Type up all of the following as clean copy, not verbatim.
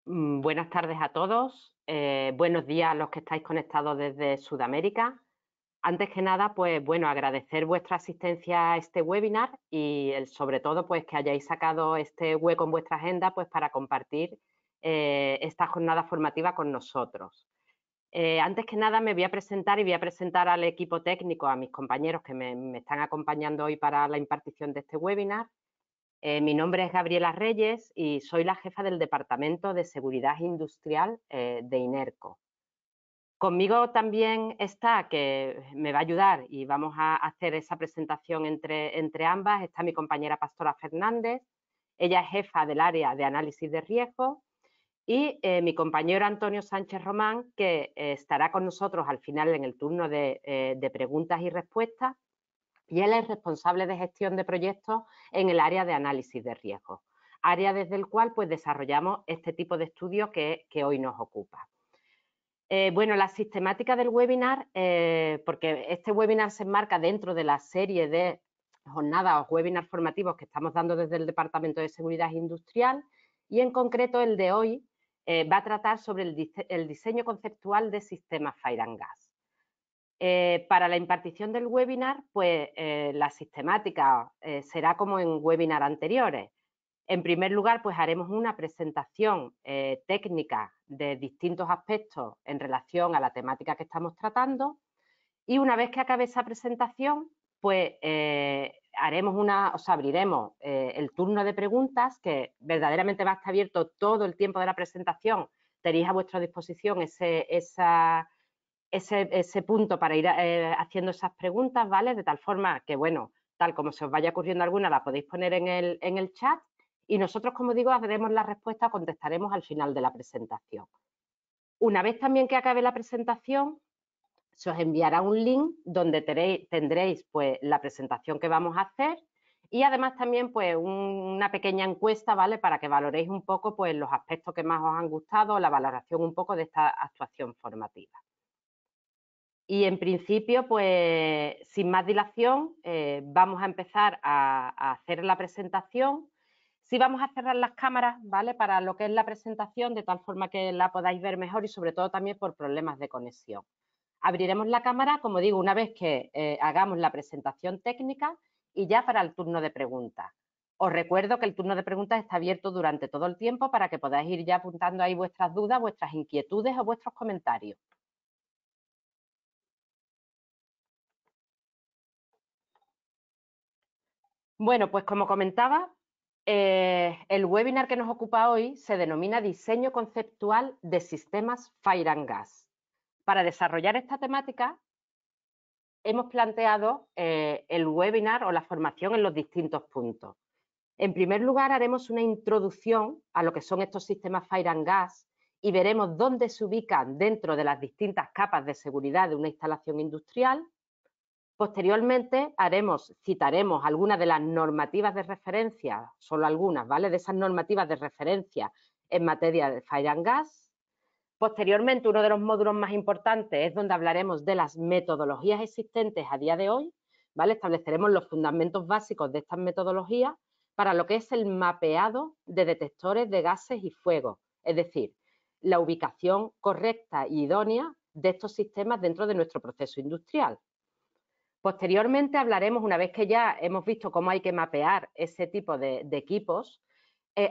Buenas tardes a todos. Buenos días a los que estáis conectados desde Sudamérica. Antes que nada, pues bueno, agradecer vuestra asistencia a este webinar y sobre todo pues que hayáis sacado este hueco en vuestra agenda pues para compartir esta jornada formativa con nosotros. Antes que nada me voy a presentar y voy a presentar al equipo técnico, a mis compañeros que me están acompañando hoy para la impartición de este webinar. Mi nombre es Gabriela Reyes y soy la jefa del Departamento de Seguridad Industrial de INERCO. Conmigo también está, que me va a ayudar y vamos a hacer esa presentación entre ambas, está mi compañera Pastora Fernández. Ella es jefa del área de análisis de riesgo y mi compañero Antonio Sánchez Román, que estará con nosotros al final en el turno de preguntas y respuestas. Y él es responsable de gestión de proyectos en el área de análisis de riesgos, área desde el cual pues desarrollamos este tipo de estudio que hoy nos ocupa. Bueno, la sistemática del webinar, porque este webinar se enmarca dentro de la serie de jornadas o webinars formativos que estamos dando desde el Departamento de Seguridad Industrial, y en concreto el de hoy va a tratar sobre el diseño conceptual de sistemas Fire and Gas. Para la impartición del webinar, pues la sistemática será como en webinars anteriores. En primer lugar, pues haremos una presentación técnica de distintos aspectos en relación a la temática que estamos tratando, y una vez que acabe esa presentación, pues abriremos el turno de preguntas, que verdaderamente va a estar abierto todo el tiempo de la presentación. Tenéis a vuestra disposición ese punto para ir haciendo esas preguntas, ¿vale? De tal forma que, bueno, tal como se os vaya ocurriendo alguna, la podéis poner en el chat y nosotros, como digo, haremos la respuesta, contestaremos al final de la presentación. Una vez también que acabe la presentación, se os enviará un link donde tendréis pues, la presentación que vamos a hacer y además también pues, una pequeña encuesta, ¿vale? Para que valoréis un poco pues, los aspectos que más os han gustado, la valoración un poco de esta actuación formativa. Y en principio, pues sin más dilación, vamos a empezar a hacer la presentación. Sí vamos a cerrar las cámaras, ¿vale? Para lo que es la presentación, de tal forma que la podáis ver mejor y sobre todo también por problemas de conexión. Abriremos la cámara, como digo, una vez que hagamos la presentación técnica y ya para el turno de preguntas. Os recuerdo que el turno de preguntas está abierto durante todo el tiempo para que podáis ir ya apuntando ahí vuestras dudas, vuestras inquietudes o vuestros comentarios. Bueno, pues como comentaba, el webinar que nos ocupa hoy se denomina Diseño Conceptual de Sistemas Fire and Gas. Para desarrollar esta temática, hemos planteado el webinar o la formación en los distintos puntos. En primer lugar, haremos una introducción a lo que son estos sistemas Fire and Gas y veremos dónde se ubican dentro de las distintas capas de seguridad de una instalación industrial. Posteriormente citaremos algunas de las normativas de referencia, solo algunas, ¿vale? De esas normativas de referencia en materia de Fire and Gas. Posteriormente, uno de los módulos más importantes es donde hablaremos de las metodologías existentes a día de hoy, ¿vale? Estableceremos los fundamentos básicos de estas metodologías para lo que es el mapeado de detectores de gases y fuego, es decir, la ubicación correcta y idónea de estos sistemas dentro de nuestro proceso industrial. Posteriormente hablaremos, una vez que ya hemos visto cómo hay que mapear ese tipo de equipos,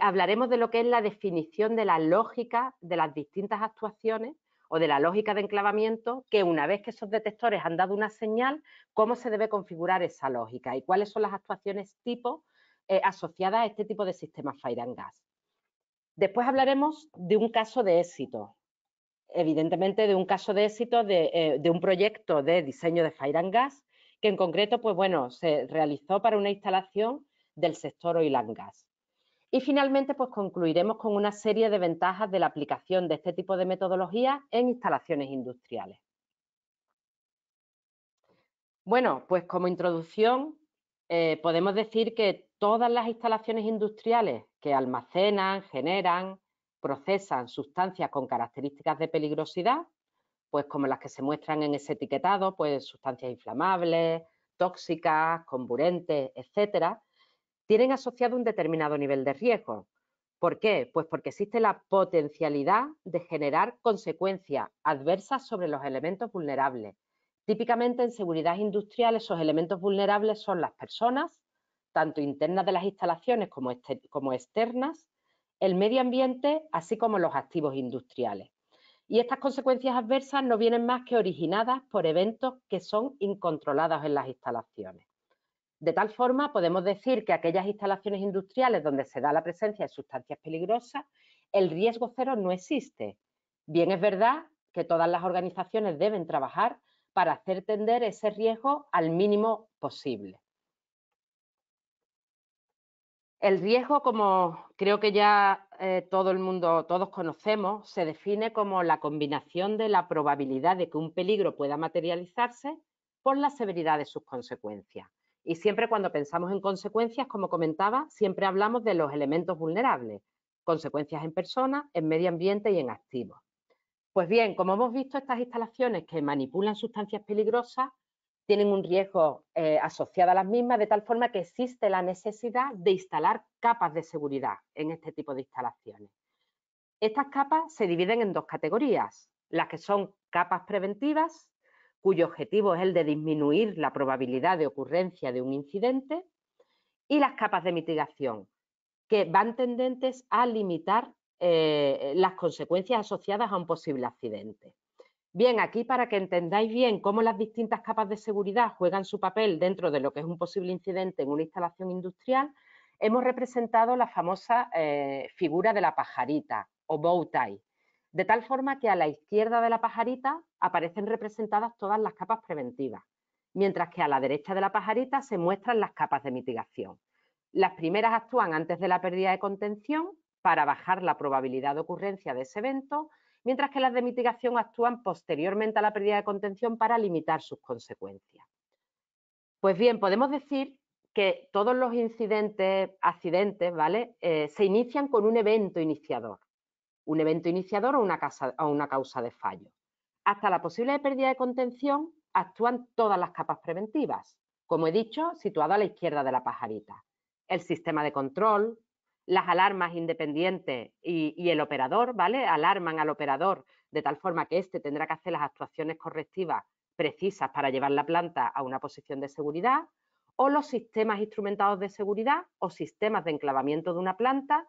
hablaremos de lo que es la definición de la lógica de las distintas actuaciones o de la lógica de enclavamiento, que una vez que esos detectores han dado una señal, cómo se debe configurar esa lógica y cuáles son las actuaciones tipo asociadas a este tipo de sistemas Fire and Gas. Después hablaremos de un caso de éxito, evidentemente de un caso de éxito de un proyecto de diseño de Fire and Gas, que en concreto, pues bueno, se realizó para una instalación del sector oil and gas. Y finalmente, pues concluiremos con una serie de ventajas de la aplicación de este tipo de metodología en instalaciones industriales. Bueno, pues como introducción, podemos decir que todas las instalaciones industriales que almacenan, generan, procesan sustancias con características de peligrosidad, pues como las que se muestran en ese etiquetado, pues sustancias inflamables, tóxicas, comburentes, etcétera, tienen asociado un determinado nivel de riesgo. ¿Por qué? Pues porque existe la potencialidad de generar consecuencias adversas sobre los elementos vulnerables. Típicamente en seguridad industrial esos elementos vulnerables son las personas, tanto internas de las instalaciones como externas, el medio ambiente, así como los activos industriales. Y estas consecuencias adversas no vienen más que originadas por eventos que son incontrolados en las instalaciones. De tal forma, podemos decir que aquellas instalaciones industriales donde se da la presencia de sustancias peligrosas, el riesgo cero no existe. Bien es verdad que todas las organizaciones deben trabajar para hacer tender ese riesgo al mínimo posible. El riesgo, como creo que ya todo el mundo, todos conocemos, se define como la combinación de la probabilidad de que un peligro pueda materializarse por la severidad de sus consecuencias. Y siempre cuando pensamos en consecuencias, como comentaba, siempre hablamos de los elementos vulnerables, consecuencias en personas, en medio ambiente y en activos. Pues bien, como hemos visto, estas instalaciones que manipulan sustancias peligrosas tienen un riesgo asociado a las mismas, de tal forma que existe la necesidad de instalar capas de seguridad en este tipo de instalaciones. Estas capas se dividen en dos categorías, las que son capas preventivas, cuyo objetivo es el de disminuir la probabilidad de ocurrencia de un incidente, y las capas de mitigación, que van tendentes a limitar las consecuencias asociadas a un posible accidente. Bien, aquí para que entendáis bien cómo las distintas capas de seguridad juegan su papel dentro de lo que es un posible incidente en una instalación industrial, hemos representado la famosa figura de la pajarita o bow tie, de tal forma que a la izquierda de la pajarita aparecen representadas todas las capas preventivas, mientras que a la derecha de la pajarita se muestran las capas de mitigación. Las primeras actúan antes de la pérdida de contención para bajar la probabilidad de ocurrencia de ese evento, mientras que las de mitigación actúan posteriormente a la pérdida de contención para limitar sus consecuencias. Pues bien, podemos decir que todos los accidentes, ¿vale? Se inician con un evento iniciador o una causa de fallo. Hasta la posible pérdida de contención actúan todas las capas preventivas, como he dicho, situado a la izquierda de la pajarita. El sistema de control, las alarmas independientes y el operador, ¿vale? Alarman al operador de tal forma que éste tendrá que hacer las actuaciones correctivas precisas para llevar la planta a una posición de seguridad, o los sistemas instrumentados de seguridad o sistemas de enclavamiento de una planta,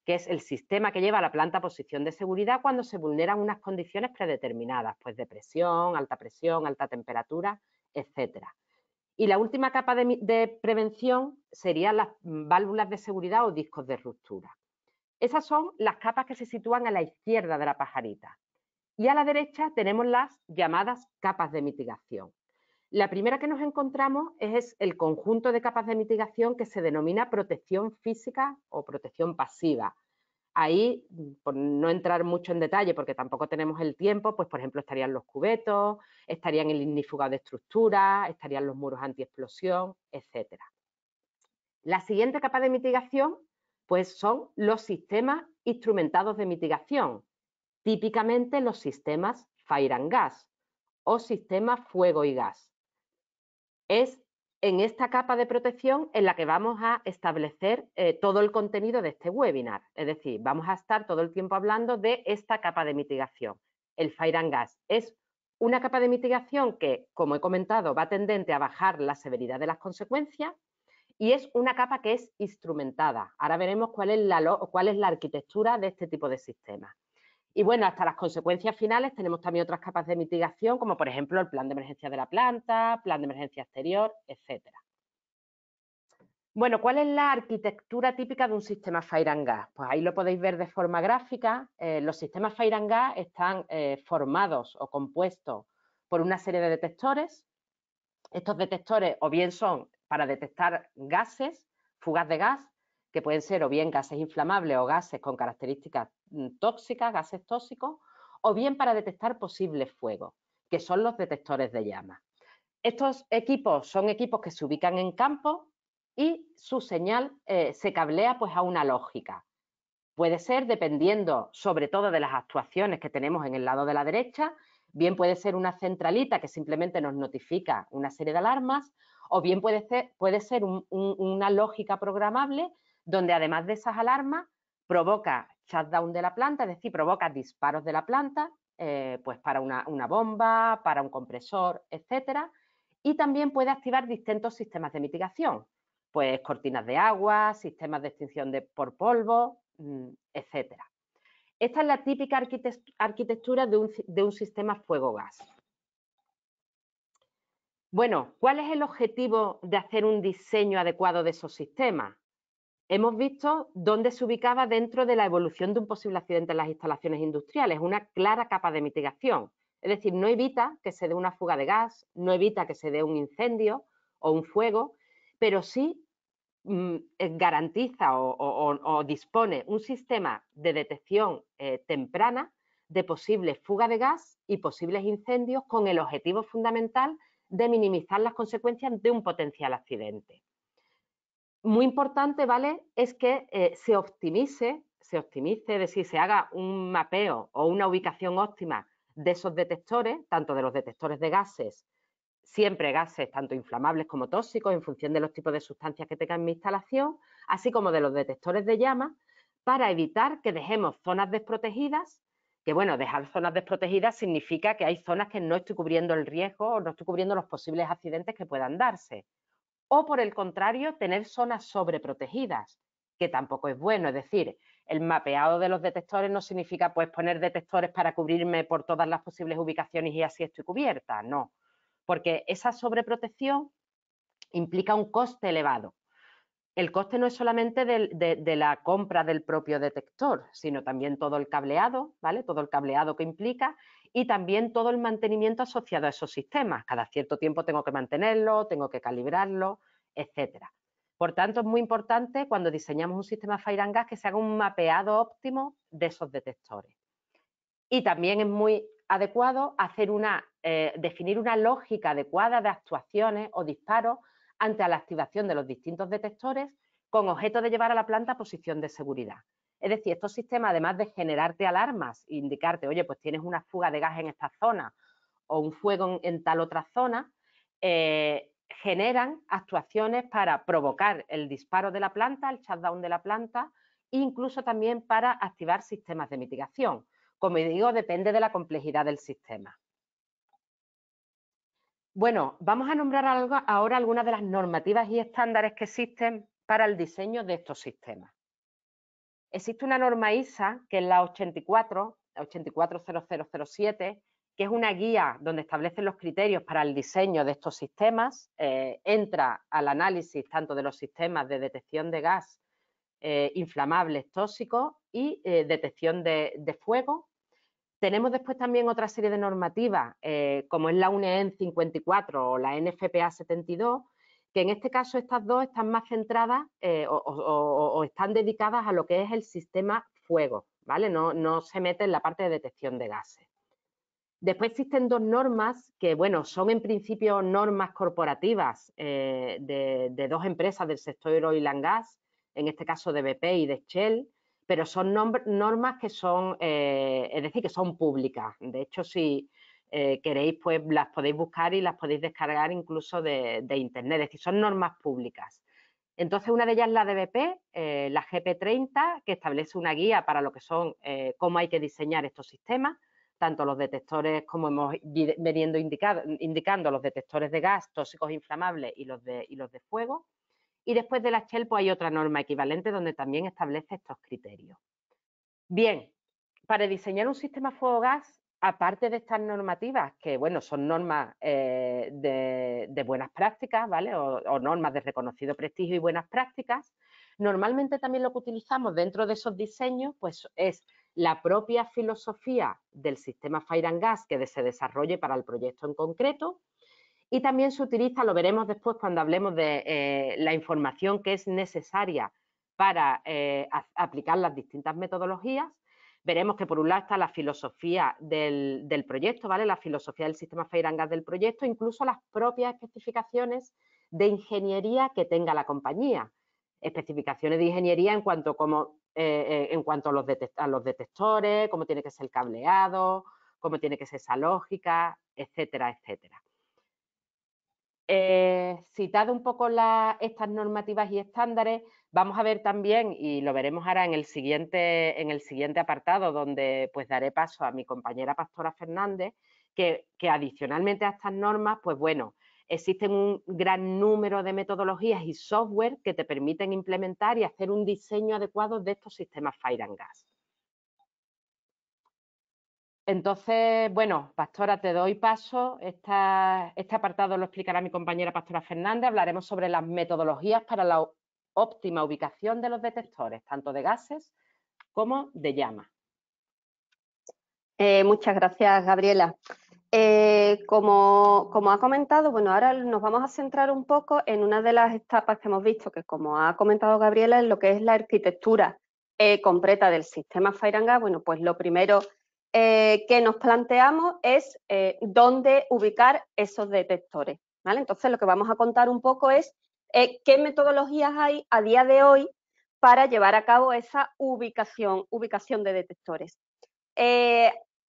que es el sistema que lleva a la planta a posición de seguridad cuando se vulneran unas condiciones predeterminadas, pues de presión, alta temperatura, etcétera. Y la última capa de prevención serían las válvulas de seguridad o discos de ruptura. Esas son las capas que se sitúan a la izquierda de la pajarita. Y a la derecha tenemos las llamadas capas de mitigación. La primera que nos encontramos es el conjunto de capas de mitigación que se denomina protección física o protección pasiva. Ahí, por no entrar mucho en detalle, porque tampoco tenemos el tiempo, pues por ejemplo estarían los cubetos, estarían el ignífugo de estructura, estarían los muros antiexplosión, etcétera. La siguiente capa de mitigación, pues son los sistemas instrumentados de mitigación, típicamente los sistemas Fire and Gas o sistemas fuego y gas. Es en esta capa de protección en la que vamos a establecer todo el contenido de este webinar. Es decir, vamos a estar todo el tiempo hablando de esta capa de mitigación. El Fire and Gas es una capa de mitigación que, como he comentado, va tendente a bajar la severidad de las consecuencias y es una capa que es instrumentada. Ahora veremos cuál es la arquitectura de este tipo de sistemas. Y bueno, hasta las consecuencias finales tenemos también otras capas de mitigación, como por ejemplo el plan de emergencia de la planta, plan de emergencia exterior, etcétera. Bueno, ¿cuál es la arquitectura típica de un sistema Fire and Gas? Pues ahí lo podéis ver de forma gráfica. Los sistemas Fire and Gas están formados o compuestos por una serie de detectores. Estos detectores o bien son para detectar gases, fugas de gas, que pueden ser o bien gases inflamables o gases con características tóxicas, gases tóxicos, o bien para detectar posibles fuegos, que son los detectores de llamas. Estos equipos son equipos que se ubican en campo y su señal se cablea pues a una lógica. Puede ser, dependiendo sobre todo de las actuaciones que tenemos en el lado de la derecha, bien puede ser una centralita que simplemente nos notifica una serie de alarmas, o bien puede ser una lógica programable donde además de esas alarmas provoca shutdown de la planta, es decir, provoca disparos de la planta, pues para una bomba, para un compresor, etcétera, y también puede activar distintos sistemas de mitigación, pues cortinas de agua, sistemas de extinción por polvo, etcétera. Esta es la típica arquitectura de un sistema fuego-gas. Bueno, ¿cuál es el objetivo de hacer un diseño adecuado de esos sistemas? Hemos visto dónde se ubicaba dentro de la evolución de un posible accidente en las instalaciones industriales, una clara capa de mitigación. Es decir, no evita que se dé una fuga de gas, no evita que se dé un incendio o un fuego, pero sí garantiza o dispone un sistema de detección temprana de posibles fugas de gas y posibles incendios con el objetivo fundamental de minimizar las consecuencias de un potencial accidente. Muy importante, ¿vale?, es que se optimice, es decir, se haga un mapeo o una ubicación óptima de esos detectores, tanto de los detectores de gases, siempre gases tanto inflamables como tóxicos en función de los tipos de sustancias que tenga en mi instalación, así como de los detectores de llamas, para evitar que dejemos zonas desprotegidas, que bueno, dejar zonas desprotegidas significa que hay zonas que no estoy cubriendo el riesgo o no estoy cubriendo los posibles accidentes que puedan darse. O por el contrario, tener zonas sobreprotegidas, que tampoco es bueno. Es decir, el mapeado de los detectores no significa pues poner detectores para cubrirme por todas las posibles ubicaciones y así estoy cubierta, no. Porque esa sobreprotección implica un coste elevado. El coste no es solamente de la compra del propio detector, sino también todo el cableado, ¿vale? Todo el cableado que implica y también todo el mantenimiento asociado a esos sistemas. Cada cierto tiempo tengo que mantenerlo, tengo que calibrarlo, etcétera. Por tanto, es muy importante cuando diseñamos un sistema Fire and Gas que se haga un mapeado óptimo de esos detectores. Y también es muy adecuado hacer definir una lógica adecuada de actuaciones o disparos ante la activación de los distintos detectores con objeto de llevar a la planta a posición de seguridad. Es decir, estos sistemas, además de generarte alarmas e indicarte, oye, pues tienes una fuga de gas en esta zona o un fuego en tal otra zona, generan actuaciones para provocar el disparo de la planta, el shutdown de la planta, e incluso también para activar sistemas de mitigación. Como digo, depende de la complejidad del sistema. Bueno, vamos a nombrar ahora algunas de las normativas y estándares que existen para el diseño de estos sistemas. Existe una norma ISA, que es la 84007, que es una guía donde establecen los criterios para el diseño de estos sistemas, entra al análisis tanto de los sistemas de detección de gas inflamables tóxicos y detección de fuego. Tenemos después también otra serie de normativas, como es la UNEEN 54 o la NFPA 72, que en este caso estas dos están más centradas o están dedicadas a lo que es el sistema fuego, ¿vale? No se mete en la parte de detección de gases. Después existen dos normas que, bueno, son en principio normas corporativas de dos empresas del sector oil and gas, en este caso de BP y de Shell, pero son normas que son, es decir, que son públicas. De hecho, si queréis, pues las podéis buscar y las podéis descargar incluso de internet, es decir, son normas públicas. Entonces, una de ellas es la de BP, la GP30, que establece una guía para lo que son, cómo hay que diseñar estos sistemas, tanto los detectores, como hemos venido indicando, los detectores de gas tóxicos inflamables y los de fuego. Y después de la Shell, pues hay otra norma equivalente donde también establece estos criterios. Bien, para diseñar un sistema fuego-gas, aparte de estas normativas, que bueno, son normas de buenas prácticas, ¿vale? O normas de reconocido prestigio y buenas prácticas, normalmente también lo que utilizamos dentro de esos diseños, pues es la propia filosofía del sistema Fire and Gas que se desarrolle para el proyecto en concreto, y también se utiliza, lo veremos después cuando hablemos de la información que es necesaria para aplicar las distintas metodologías. Veremos que por un lado está la filosofía del proyecto, ¿vale? La filosofía del sistema Fire and Gas del proyecto, incluso las propias especificaciones de ingeniería que tenga la compañía. Especificaciones de ingeniería en cuanto, a los detectores, cómo tiene que ser el cableado, cómo tiene que ser esa lógica, etcétera, etcétera. citado un poco estas normativas y estándares, vamos a ver también, y lo veremos ahora en el siguiente apartado, donde pues daré paso a mi compañera Pastora Fernández, que adicionalmente a estas normas, pues bueno, existen un gran número de metodologías y software que te permiten implementar y hacer un diseño adecuado de estos sistemas Fire and Gas. Entonces, bueno, Pastora, te doy paso. Este apartado lo explicará mi compañera Pastora Fernández. Hablaremos sobre las metodologías para la óptima ubicación de los detectores, tanto de gases como de llama. Muchas gracias, Gabriela. Como ha comentado, bueno, ahora nos vamos a centrar un poco en una de las etapas que hemos visto, que como ha comentado Gabriela, en lo que es la arquitectura completa del sistema Fire and Gas. Bueno, pues lo primero que nos planteamos es dónde ubicar esos detectores, ¿vale? Entonces, lo que vamos a contar un poco es qué metodologías hay a día de hoy para llevar a cabo esa ubicación de detectores.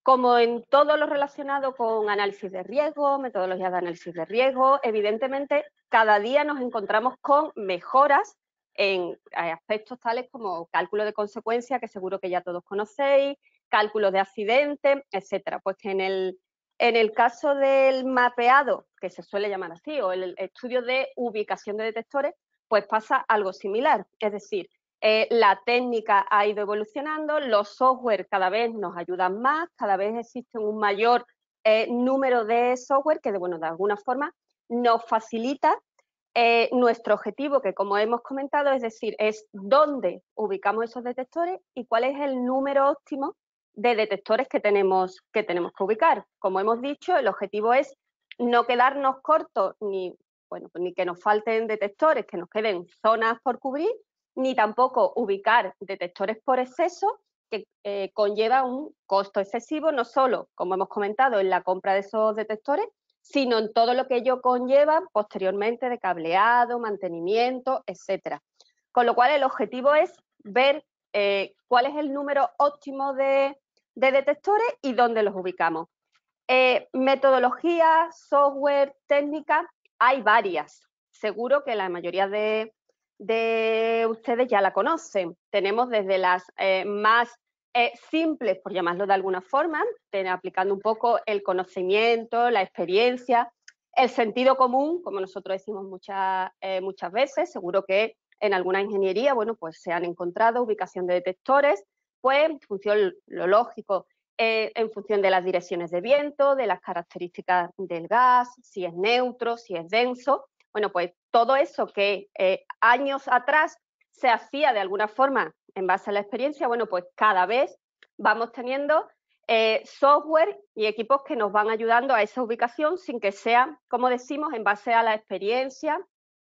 Como en todo lo relacionado con análisis de riesgo, metodologías de análisis de riesgo, evidentemente cada día nos encontramos con mejoras en aspectos tales como cálculo de consecuencia, que seguro que ya todos conocéis, cálculos de accidentes, etcétera. Pues que en el caso del mapeado, que se suele llamar así, o el estudio de ubicación de detectores, pues pasa algo similar. Es decir, la técnica ha ido evolucionando, los software cada vez nos ayudan más, cada vez existe un mayor número de software que de alguna forma nos facilita nuestro objetivo, que como hemos comentado, es decir, es dónde ubicamos esos detectores y cuál es el número óptimo de detectores que tenemos que ubicar. Como hemos dicho, el objetivo es no quedarnos cortos ni que nos falten detectores, que nos queden zonas por cubrir, ni tampoco ubicar detectores por exceso, que conlleva un costo excesivo, no solo, como hemos comentado, en la compra de esos detectores, sino en todo lo que ello conlleva posteriormente de cableado, mantenimiento, etcétera. Con lo cual, el objetivo es ver cuál es el número óptimo de detectores y dónde los ubicamos. Metodología, software, técnica, hay varias. Seguro que la mayoría de ustedes ya la conocen. Tenemos desde las más simples, por llamarlo de alguna forma, aplicando un poco el conocimiento, la experiencia, el sentido común, como nosotros decimos muchas veces. Seguro que en alguna ingeniería, pues se han encontrado ubicación de detectores, pues en función lo lógico, en función de las direcciones de viento, de las características del gas, si es neutro, si es denso. Bueno, pues todo eso que años atrás se hacía de alguna forma en base a la experiencia, pues cada vez vamos teniendo software y equipos que nos van ayudando a esa ubicación sin que sea, como decimos, en base a la experiencia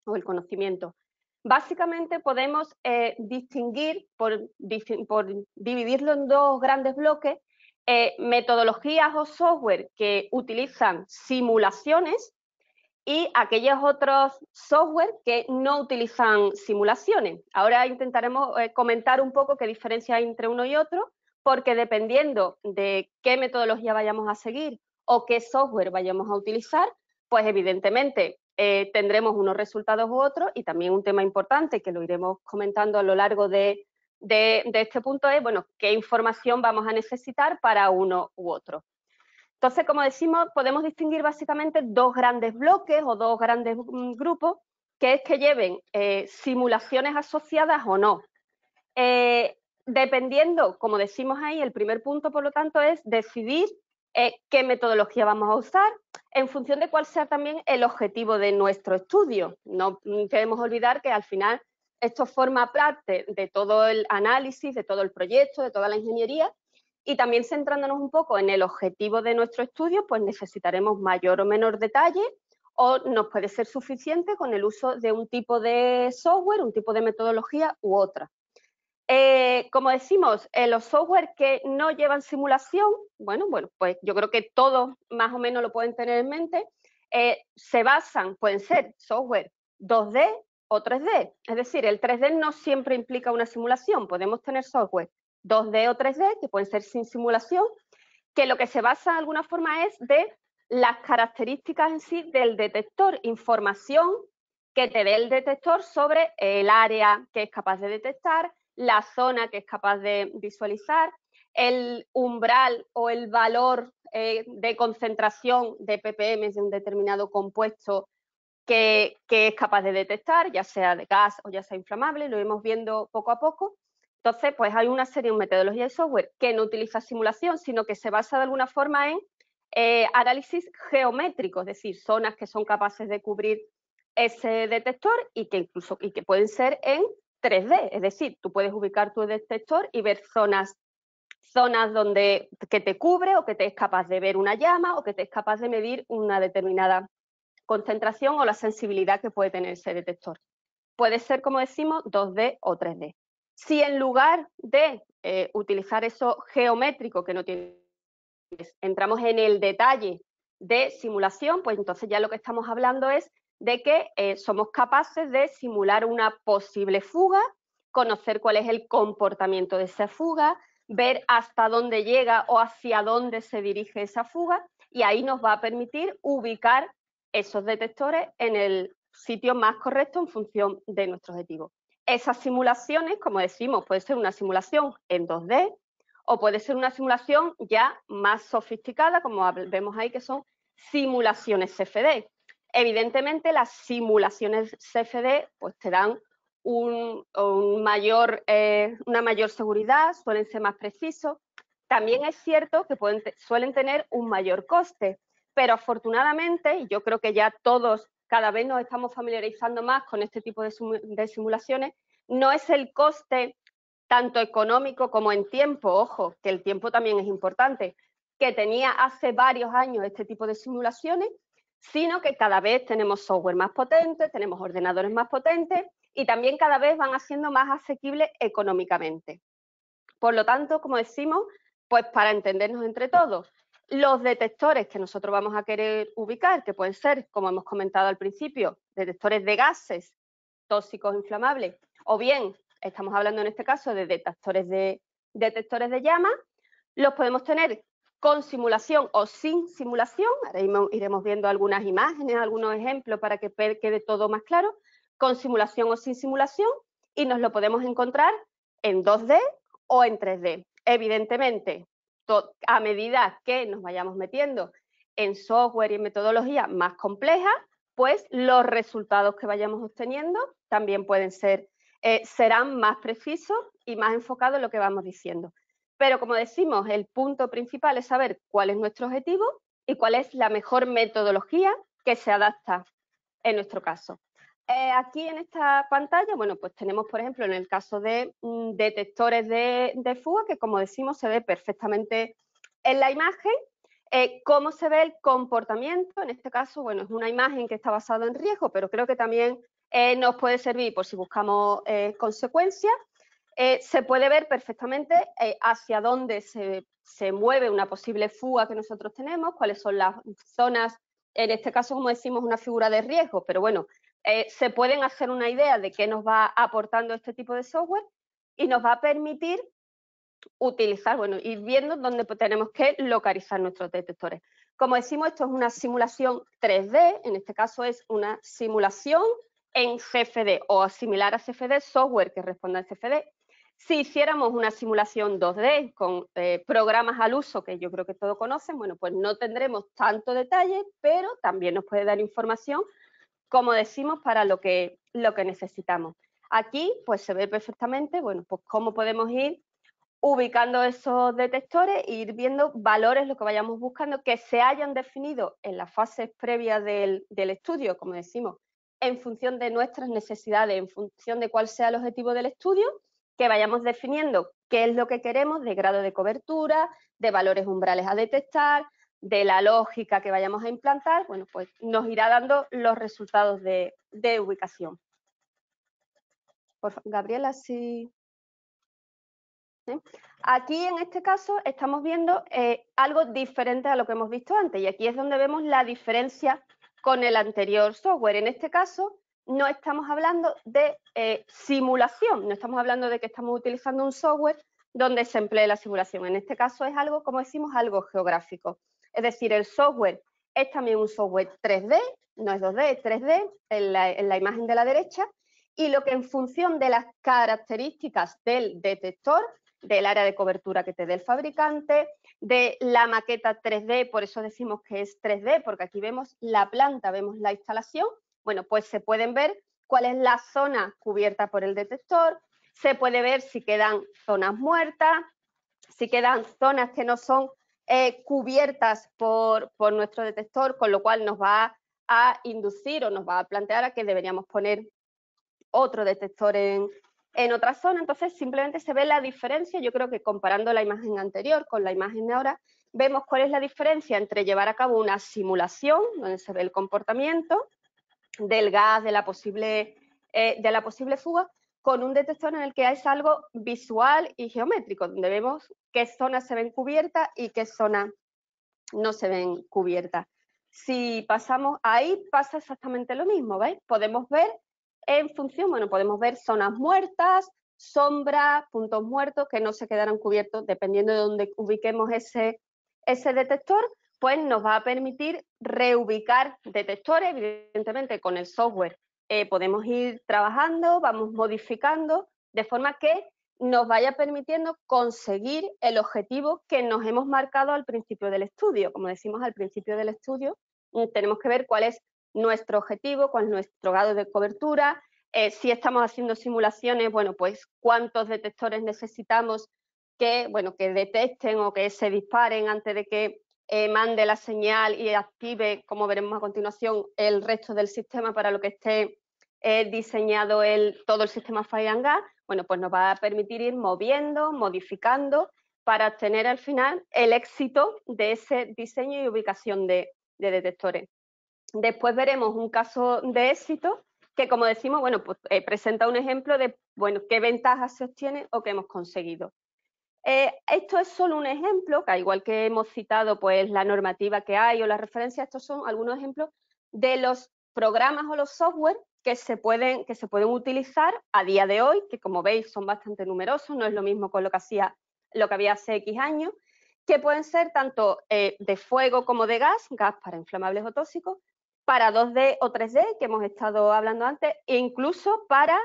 o el conocimiento. Básicamente podemos distinguir, por dividirlo en dos grandes bloques, metodologías o software que utilizan simulaciones y aquellos otros software que no utilizan simulaciones. Ahora intentaremos comentar un poco qué diferencia hay entre uno y otro, porque dependiendo de qué metodología vayamos a seguir o qué software vayamos a utilizar, pues evidentemente tendremos unos resultados u otros. Y también un tema importante que lo iremos comentando a lo largo de este punto es, qué información vamos a necesitar para uno u otro. Entonces, como decimos, podemos distinguir básicamente dos grandes bloques o dos grandes grupos, que es que lleven simulaciones asociadas o no. Dependiendo, como decimos ahí, el primer punto, por lo tanto, es decidir qué metodología vamos a usar en función de cuál sea también el objetivo de nuestro estudio. No queremos olvidar que al final esto forma parte de todo el análisis, de todo el proyecto, de toda la ingeniería. Y también centrándonos un poco en el objetivo de nuestro estudio, pues necesitaremos mayor o menor detalle, o nos puede ser suficiente con el uso de un tipo de software, un tipo de metodología u otra. Como decimos, los software que no llevan simulación, pues yo creo que todos más o menos lo pueden tener en mente, se basan, pueden ser software 2D o 3D. Es decir, el 3D no siempre implica una simulación. Podemos tener software 2D o 3D, que pueden ser sin simulación, que lo que se basa de alguna forma es de las características en sí del detector, información que te dé el detector sobre el área que es capaz de detectar, la zona que es capaz de visualizar, el umbral o el valor de concentración de ppm de un determinado compuesto que es capaz de detectar, ya sea de gas o ya sea inflamable, lo iremos viendo poco a poco. Entonces, pues hay una serie de metodologías de software que no utiliza simulación, sino que se basa de alguna forma en análisis geométrico, es decir, zonas que son capaces de cubrir ese detector y que pueden ser en 3D, es decir, tú puedes ubicar tu detector y ver zonas que te cubre o que te es capaz de ver una llama o que te es capaz de medir una determinada concentración o la sensibilidad que puede tener ese detector. Puede ser, como decimos, 2D o 3D. Si en lugar de utilizar eso geométrico que no tiene, entramos en el detalle de simulación, pues entonces ya lo que estamos hablando es de que somos capaces de simular una posible fuga, conocer cuál es el comportamiento de esa fuga, ver hasta dónde llega o hacia dónde se dirige esa fuga, y ahí nos va a permitir ubicar esos detectores en el sitio más correcto en función de nuestro objetivo. Esas simulaciones, como decimos, puede ser una simulación en 2D o puede ser una simulación ya más sofisticada, como vemos ahí, que son simulaciones CFD. Evidentemente, las simulaciones CFD pues, te dan una mayor seguridad, suelen ser más precisos. También es cierto que suelen tener un mayor coste, pero afortunadamente, y yo creo que ya todos cada vez nos estamos familiarizando más con este tipo de simulaciones, no es el coste tanto económico como en tiempo, ojo, que el tiempo también es importante, que tenía hace varios años este tipo de simulaciones, sino que cada vez tenemos software más potente, tenemos ordenadores más potentes y también cada vez van haciendo más asequibles económicamente. Por lo tanto, como decimos, pues para entendernos entre todos, los detectores que nosotros vamos a querer ubicar, que pueden ser, como hemos comentado al principio, detectores de gases tóxicos inflamables, o bien estamos hablando en este caso de detectores de llama, los podemos tener con simulación o sin simulación. Ahora iremos viendo algunas imágenes, algunos ejemplos para que quede todo más claro, con simulación o sin simulación, y nos lo podemos encontrar en 2D o en 3D. Evidentemente, a medida que nos vayamos metiendo en software y en metodología más complejas, pues los resultados que vayamos obteniendo también serán más precisos y más enfocados en lo que vamos diciendo. Pero como decimos, el punto principal es saber cuál es nuestro objetivo y cuál es la mejor metodología que se adapta en nuestro caso. Aquí en esta pantalla, bueno, pues tenemos, por ejemplo, en el caso de detectores de fuga, que como decimos se ve perfectamente en la imagen, cómo se ve el comportamiento. En este caso, bueno, es una imagen que está basada en riesgo, pero creo que también nos puede servir por si buscamos consecuencias. Se puede ver perfectamente hacia dónde se mueve una posible fuga que nosotros tenemos, cuáles son las zonas, en este caso, como decimos, una figura de riesgo, pero bueno, se pueden hacer una idea de qué nos va aportando este tipo de software y nos va a permitir utilizar, bueno, ir viendo dónde tenemos que localizar nuestros detectores. Como decimos, esto es una simulación 3D, en este caso es una simulación en CFD o similar a CFD, software que responda a CFD. Si hiciéramos una simulación 2D con programas al uso, que yo creo que todos conocen, bueno, pues no tendremos tanto detalle, pero también nos puede dar información, como decimos, para lo que necesitamos. Aquí, pues se ve perfectamente, bueno, pues cómo podemos ir ubicando esos detectores e ir viendo valores, lo que vayamos buscando, que se hayan definido en las fases previas del estudio, como decimos, en función de nuestras necesidades, en función de cuál sea el objetivo del estudio, que vayamos definiendo qué es lo que queremos de grado de cobertura, de valores umbrales a detectar, de la lógica que vayamos a implantar, bueno, pues nos irá dando los resultados de ubicación. Por favor, Gabriela, si... Aquí, en este caso, estamos viendo algo diferente a lo que hemos visto antes, y aquí es donde vemos la diferencia con el anterior software. En este caso, no estamos hablando de simulación, no estamos hablando de que estamos utilizando un software donde se emplee la simulación. En este caso es algo, como decimos, algo geográfico. Es decir, el software es también un software 3D, no es 2D, es 3D, en la imagen de la derecha, y lo que en función de las características del detector, del área de cobertura que te dé el fabricante, de la maqueta 3D, por eso decimos que es 3D, porque aquí vemos la planta, vemos la instalación, bueno, pues se pueden ver cuál es la zona cubierta por el detector, se puede ver si quedan zonas muertas, si quedan zonas que no son cubiertas por nuestro detector, con lo cual nos va a inducir o nos va a plantear a que deberíamos poner otro detector en otra zona. Entonces simplemente se ve la diferencia. Yo creo que comparando la imagen anterior con la imagen de ahora, vemos cuál es la diferencia entre llevar a cabo una simulación, donde se ve el comportamiento del gas, de la posible fuga, con un detector en el que es algo visual y geométrico, donde vemos qué zonas se ven cubiertas y qué zonas no se ven cubiertas. Si pasamos ahí, pasa exactamente lo mismo, ¿veis? Podemos ver en función, bueno, podemos ver zonas muertas, sombras, puntos muertos que no se quedarán cubiertos dependiendo de dónde ubiquemos ese detector, pues nos va a permitir reubicar detectores. Evidentemente con el software podemos ir trabajando, vamos modificando, de forma que nos vaya permitiendo conseguir el objetivo que nos hemos marcado al principio del estudio. Como decimos al principio del estudio, tenemos que ver cuál es nuestro objetivo, cuál es nuestro grado de cobertura, si estamos haciendo simulaciones, bueno, pues cuántos detectores necesitamos que, bueno, que detecten o que se disparen antes de que mande la señal y active, como veremos a continuación, el resto del sistema para lo que esté diseñado todo el sistema Fire and Gas. Bueno, pues nos va a permitir ir moviendo, modificando, para obtener al final el éxito de ese diseño y ubicación de detectores. Después veremos un caso de éxito que, como decimos, bueno, pues presenta un ejemplo de, bueno, qué ventajas se obtiene o qué hemos conseguido. Esto es solo un ejemplo, que igual que hemos citado pues la normativa que hay o las referencias, estos son algunos ejemplos de los programas o los software que se pueden utilizar a día de hoy, que como veis son bastante numerosos, no es lo mismo con lo que había hace X años, que pueden ser tanto de fuego como de gas para inflamables o tóxicos, para 2D o 3D, que hemos estado hablando antes, e incluso para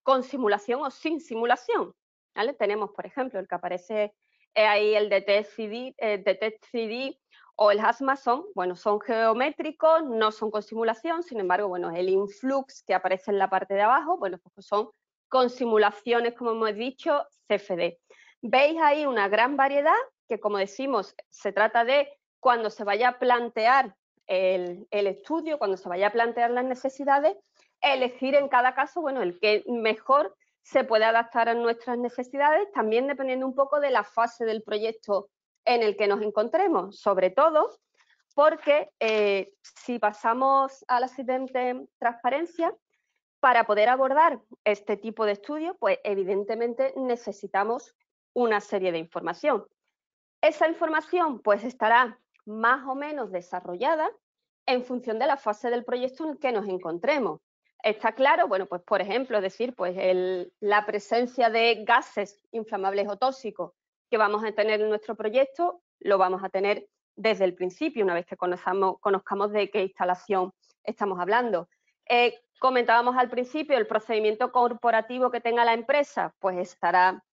con simulación o sin simulación. ¿Vale? Tenemos, por ejemplo, el que aparece ahí, el Detect 3D o el HAZMAT, son geométricos, no son con simulación, sin embargo, bueno, el Influx que aparece en la parte de abajo, bueno, pues son con simulaciones, como hemos dicho, CFD. Veis ahí una gran variedad que, como decimos, se trata de cuando se vaya a plantear el estudio, cuando se vaya a plantear las necesidades, elegir en cada caso, bueno, el que mejor se puede adaptar a nuestras necesidades, también dependiendo un poco de la fase del proyecto en el que nos encontremos, sobre todo porque si pasamos a la siguiente transparencia, para poder abordar este tipo de estudio, pues evidentemente necesitamos una serie de información. Esa información pues estará más o menos desarrollada en función de la fase del proyecto en el que nos encontremos. Está claro, bueno, pues por ejemplo, decir, pues la presencia de gases inflamables o tóxicos que vamos a tener en nuestro proyecto, lo vamos a tener desde el principio, una vez que conozcamos de qué instalación estamos hablando. Comentábamos al principio, el procedimiento corporativo que tenga la empresa, pues estará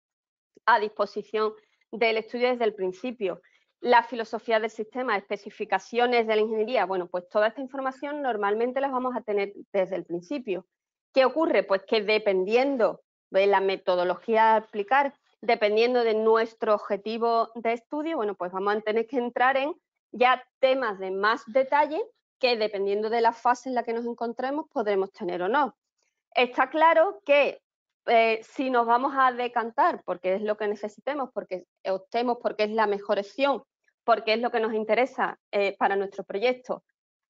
a disposición del estudio desde el principio. La filosofía del sistema, especificaciones de la ingeniería, bueno, pues toda esta información normalmente las vamos a tener desde el principio. ¿Qué ocurre? Pues que dependiendo de la metodología a aplicar, dependiendo de nuestro objetivo de estudio, bueno, pues vamos a tener que entrar en ya temas de más detalle que dependiendo de la fase en la que nos encontremos podremos tener o no. Está claro que si nos vamos a decantar porque es lo que necesitemos, porque optemos porque es la mejor opción, porque es lo que nos interesa para nuestro proyecto,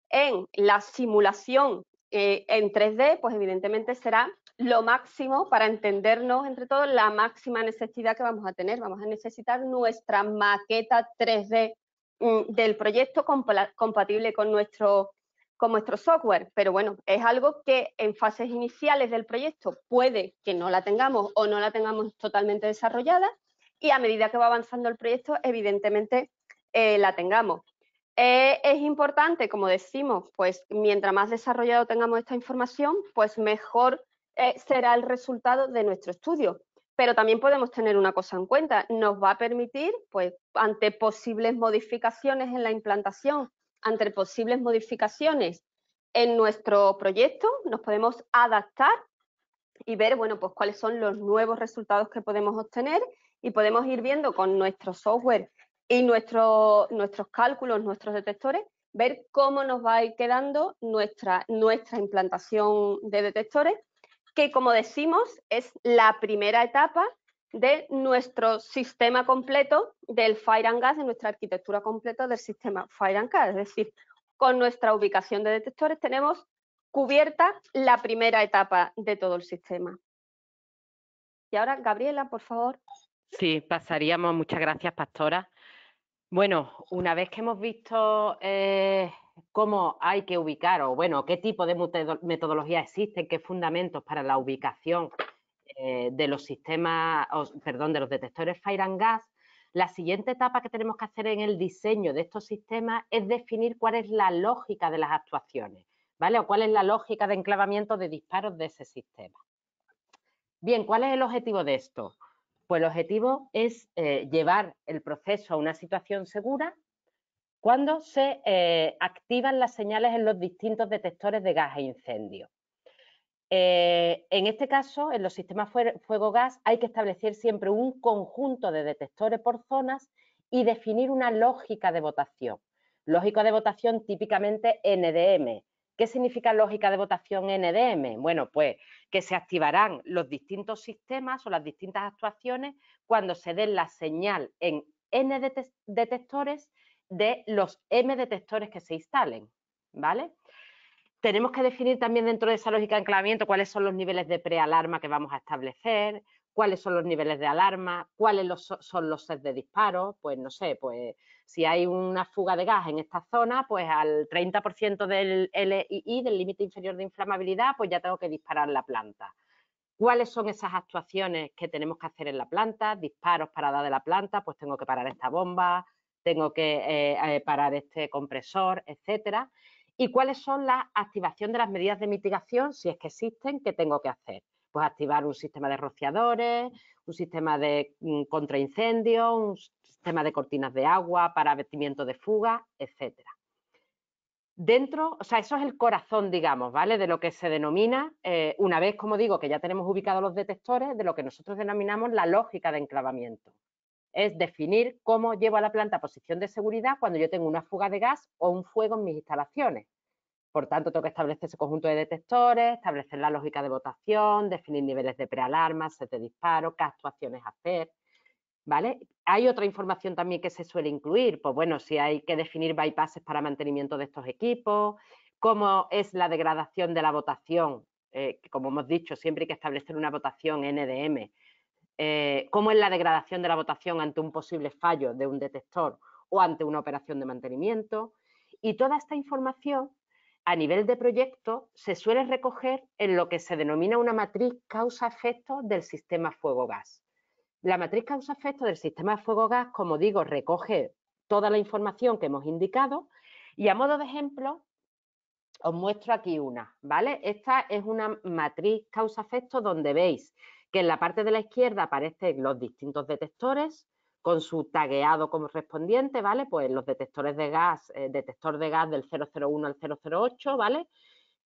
en la simulación en 3D, pues evidentemente será lo máximo para entendernos entre todos, la máxima necesidad que vamos a tener. Vamos a necesitar nuestra maqueta 3D del proyecto compatible con nuestro software, pero bueno, es algo que en fases iniciales del proyecto puede que no la tengamos o no la tengamos totalmente desarrollada, y a medida que va avanzando el proyecto, evidentemente la tengamos. Es importante, como decimos, pues mientras más desarrollado tengamos esta información, pues mejor será el resultado de nuestro estudio. Pero también podemos tener una cosa en cuenta, nos va a permitir, pues ante posibles modificaciones en la implantación, ante posibles modificaciones en nuestro proyecto, nos podemos adaptar y ver, bueno, pues cuáles son los nuevos resultados que podemos obtener y podemos ir viendo con nuestro software y nuestros cálculos, nuestros detectores, ver cómo nos va a ir quedando nuestra implantación de detectores, que como decimos es la primera etapa de nuestro sistema completo del Fire and Gas, de nuestra arquitectura completa del sistema Fire and Gas. Es decir, con nuestra ubicación de detectores tenemos cubierta la primera etapa de todo el sistema. Y ahora, Gabriela, por favor. Sí, pasaríamos. Muchas gracias, Pastora. Bueno, una vez que hemos visto cómo hay que ubicar, o bueno, qué tipo de metodología existen, qué fundamentos para la ubicación de los sistemas, perdón, de los detectores Fire and Gas, la siguiente etapa que tenemos que hacer en el diseño de estos sistemas es definir cuál es la lógica de las actuaciones, ¿vale? O cuál es la lógica de enclavamiento de disparos de ese sistema. Bien, ¿cuál es el objetivo de esto? Pues el objetivo es llevar el proceso a una situación segura cuando se activan las señales en los distintos detectores de gas e incendio. En este caso, en los sistemas fuego-gas hay que establecer siempre un conjunto de detectores por zonas y definir una lógica de votación. Lógica de votación típicamente NDM. ¿Qué significa lógica de votación NDM? Bueno, pues que se activarán los distintos sistemas o las distintas actuaciones cuando se den la señal en N detectores de los M detectores que se instalen, ¿vale? Tenemos que definir también dentro de esa lógica de enclavamiento cuáles son los niveles de prealarma que vamos a establecer, cuáles son los niveles de alarma, cuáles son los sets de disparos. Pues no sé, pues si hay una fuga de gas en esta zona, pues al 30% del LII, del límite inferior de inflamabilidad, pues ya tengo que disparar la planta. ¿Cuáles son esas actuaciones que tenemos que hacer en la planta? Disparos, parada de la planta, pues tengo que parar esta bomba, tengo que parar este compresor, etcétera. ¿Y cuáles son la activación de las medidas de mitigación, si es que existen, que tengo que hacer? Pues activar un sistema de rociadores, un sistema de contraincendio, un sistema de cortinas de agua para abatimiento de fuga, etcétera. Dentro, o sea, eso es el corazón, digamos, ¿vale? De lo que se denomina, una vez, como digo, que ya tenemos ubicados los detectores, de lo que nosotros denominamos la lógica de enclavamiento. Es definir cómo llevo a la planta a posición de seguridad cuando yo tengo una fuga de gas o un fuego en mis instalaciones. Por tanto, tengo que establecer ese conjunto de detectores, establecer la lógica de votación, definir niveles de prealarma, set de disparo, qué actuaciones hacer, ¿vale? Hay otra información también que se suele incluir, pues bueno, si hay que definir bypasses para mantenimiento de estos equipos, cómo es la degradación de la votación, que como hemos dicho, siempre hay que establecer una votación NDM, cómo es la degradación de la votación ante un posible fallo de un detector o ante una operación de mantenimiento. Y toda esta información a nivel de proyecto se suele recoger en lo que se denomina una matriz causa-efecto del sistema fuego-gas. La matriz causa-efecto del sistema fuego-gas, como digo, recoge toda la información que hemos indicado y a modo de ejemplo os muestro aquí una, ¿vale? Esta es una matriz causa-efecto donde veis que en la parte de la izquierda aparecen los distintos detectores con su tagueado correspondiente, ¿vale? Pues los detectores de gas, detector de gas del 001 al 008, ¿vale?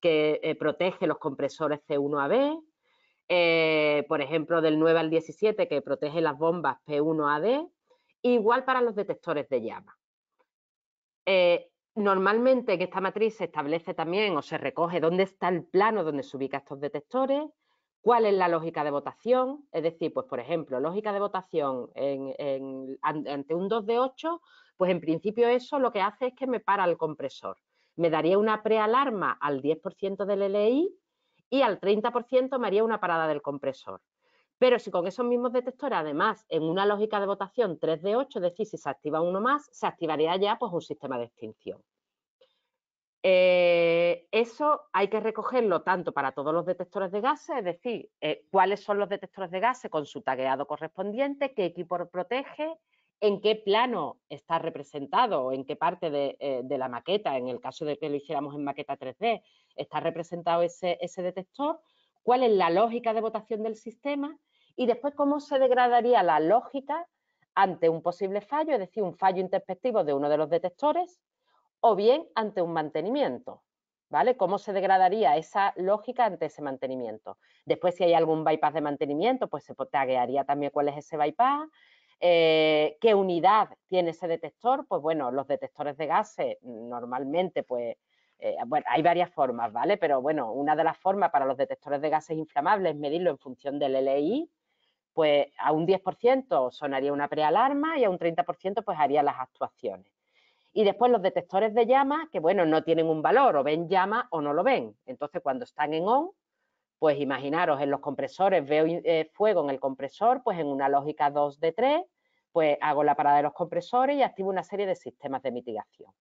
Que protege los compresores C1AB, por ejemplo, del 9 al 17, que protege las bombas P1AD, igual para los detectores de llama. Normalmente en esta matriz se establece también o se recoge dónde está el plano donde se ubican estos detectores, cuál es la lógica de votación, es decir, pues por ejemplo, lógica de votación ante un 2 de 8, pues en principio eso lo que hace es que me para el compresor. Me daría una prealarma al 10% del LI y al 30% me haría una parada del compresor. Pero si con esos mismos detectores, además, en una lógica de votación 3 de 8, es decir, si se activa uno más, se activaría ya pues, un sistema de extinción. Eso hay que recogerlo tanto para todos los detectores de gases, es decir, cuáles son los detectores de gases con su tagueado correspondiente, qué equipo protege, en qué plano está representado o en qué parte de la maqueta, en el caso de que lo hiciéramos en maqueta 3D, está representado ese detector, cuál es la lógica de votación del sistema y después cómo se degradaría la lógica ante un posible fallo, es decir, un fallo introspectivo de uno de los detectores o bien ante un mantenimiento, ¿vale? ¿Cómo se degradaría esa lógica ante ese mantenimiento? Después, si hay algún bypass de mantenimiento, pues se taguearía también cuál es ese bypass. ¿Qué unidad tiene ese detector? Pues bueno, los detectores de gases normalmente, pues, bueno, hay varias formas, ¿vale? Pero bueno, una de las formas para los detectores de gases inflamables es medirlo en función del LI, pues a un 10% sonaría una prealarma y a un 30% pues haría las actuaciones. Y después los detectores de llama, que bueno, no tienen un valor, o ven llama o no lo ven. Entonces, cuando están en on, pues imaginaros, en los compresores veo fuego en el compresor, pues en una lógica 2 de 3, pues hago la parada de los compresores y activo una serie de sistemas de mitigación.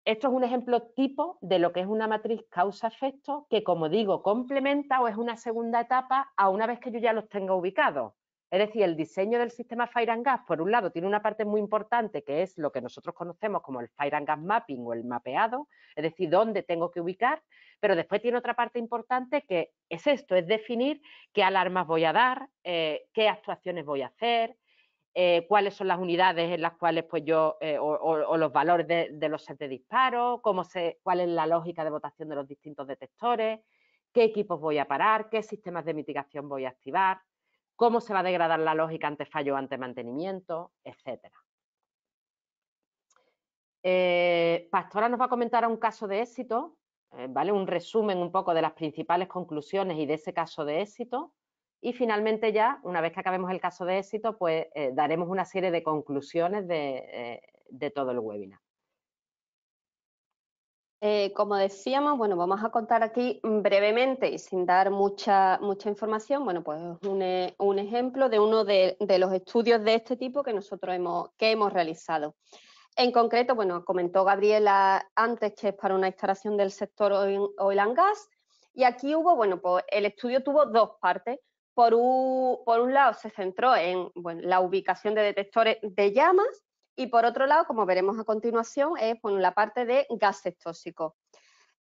Esto es un ejemplo tipo de lo que es una matriz causa-efecto que, como digo, complementa o es una segunda etapa a una vez que yo ya los tenga ubicados. Es decir, el diseño del sistema Fire and Gas, por un lado, tiene una parte muy importante que es lo que nosotros conocemos como el Fire and Gas Mapping o el mapeado, es decir, dónde tengo que ubicar, pero después tiene otra parte importante que es esto, es definir qué alarmas voy a dar, qué actuaciones voy a hacer, cuáles son las unidades en las cuales pues yo, o los valores de los sets de disparo, cuál es la lógica de votación de los distintos detectores, qué equipos voy a parar, qué sistemas de mitigación voy a activar, cómo se va a degradar la lógica ante fallo o ante mantenimiento, etcétera. Pastora nos va a comentar un caso de éxito, ¿vale? Un resumen un poco de las principales conclusiones y de ese caso de éxito. Y finalmente ya, una vez que acabemos el caso de éxito, pues daremos una serie de conclusiones de todo el webinar. Como decíamos, bueno, vamos a contar aquí brevemente y sin dar mucha información, bueno, pues un ejemplo de uno de los estudios de este tipo que nosotros hemos realizado. En concreto, bueno, comentó Gabriela antes que es para una instalación del sector oil and gas, y aquí hubo, bueno, pues el estudio tuvo dos partes. Por un lado se centró en la ubicación de detectores de llamas y por otro lado, como veremos a continuación, es la parte de gases tóxicos.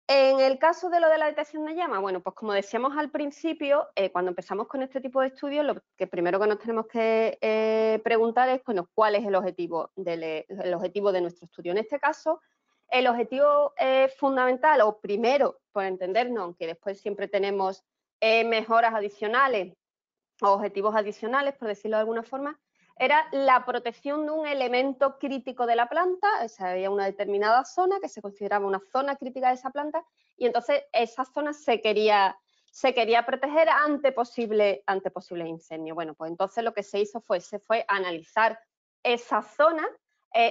En el caso de lo de la detección de llama, bueno, pues como decíamos al principio, cuando empezamos con este tipo de estudios, lo que primero que nos tenemos que preguntar es, bueno, ¿cuál es el objetivo de nuestro estudio? En este caso, el objetivo fundamental, o primero, por entendernos, aunque después siempre tenemos mejoras adicionales o objetivos adicionales, por decirlo de alguna forma, era la protección de un elemento crítico de la planta. O sea, había una determinada zona que se consideraba una zona crítica de esa planta y entonces esa zona se quería proteger ante posibles incendios. Bueno, pues entonces lo que se hizo fue analizar esa zona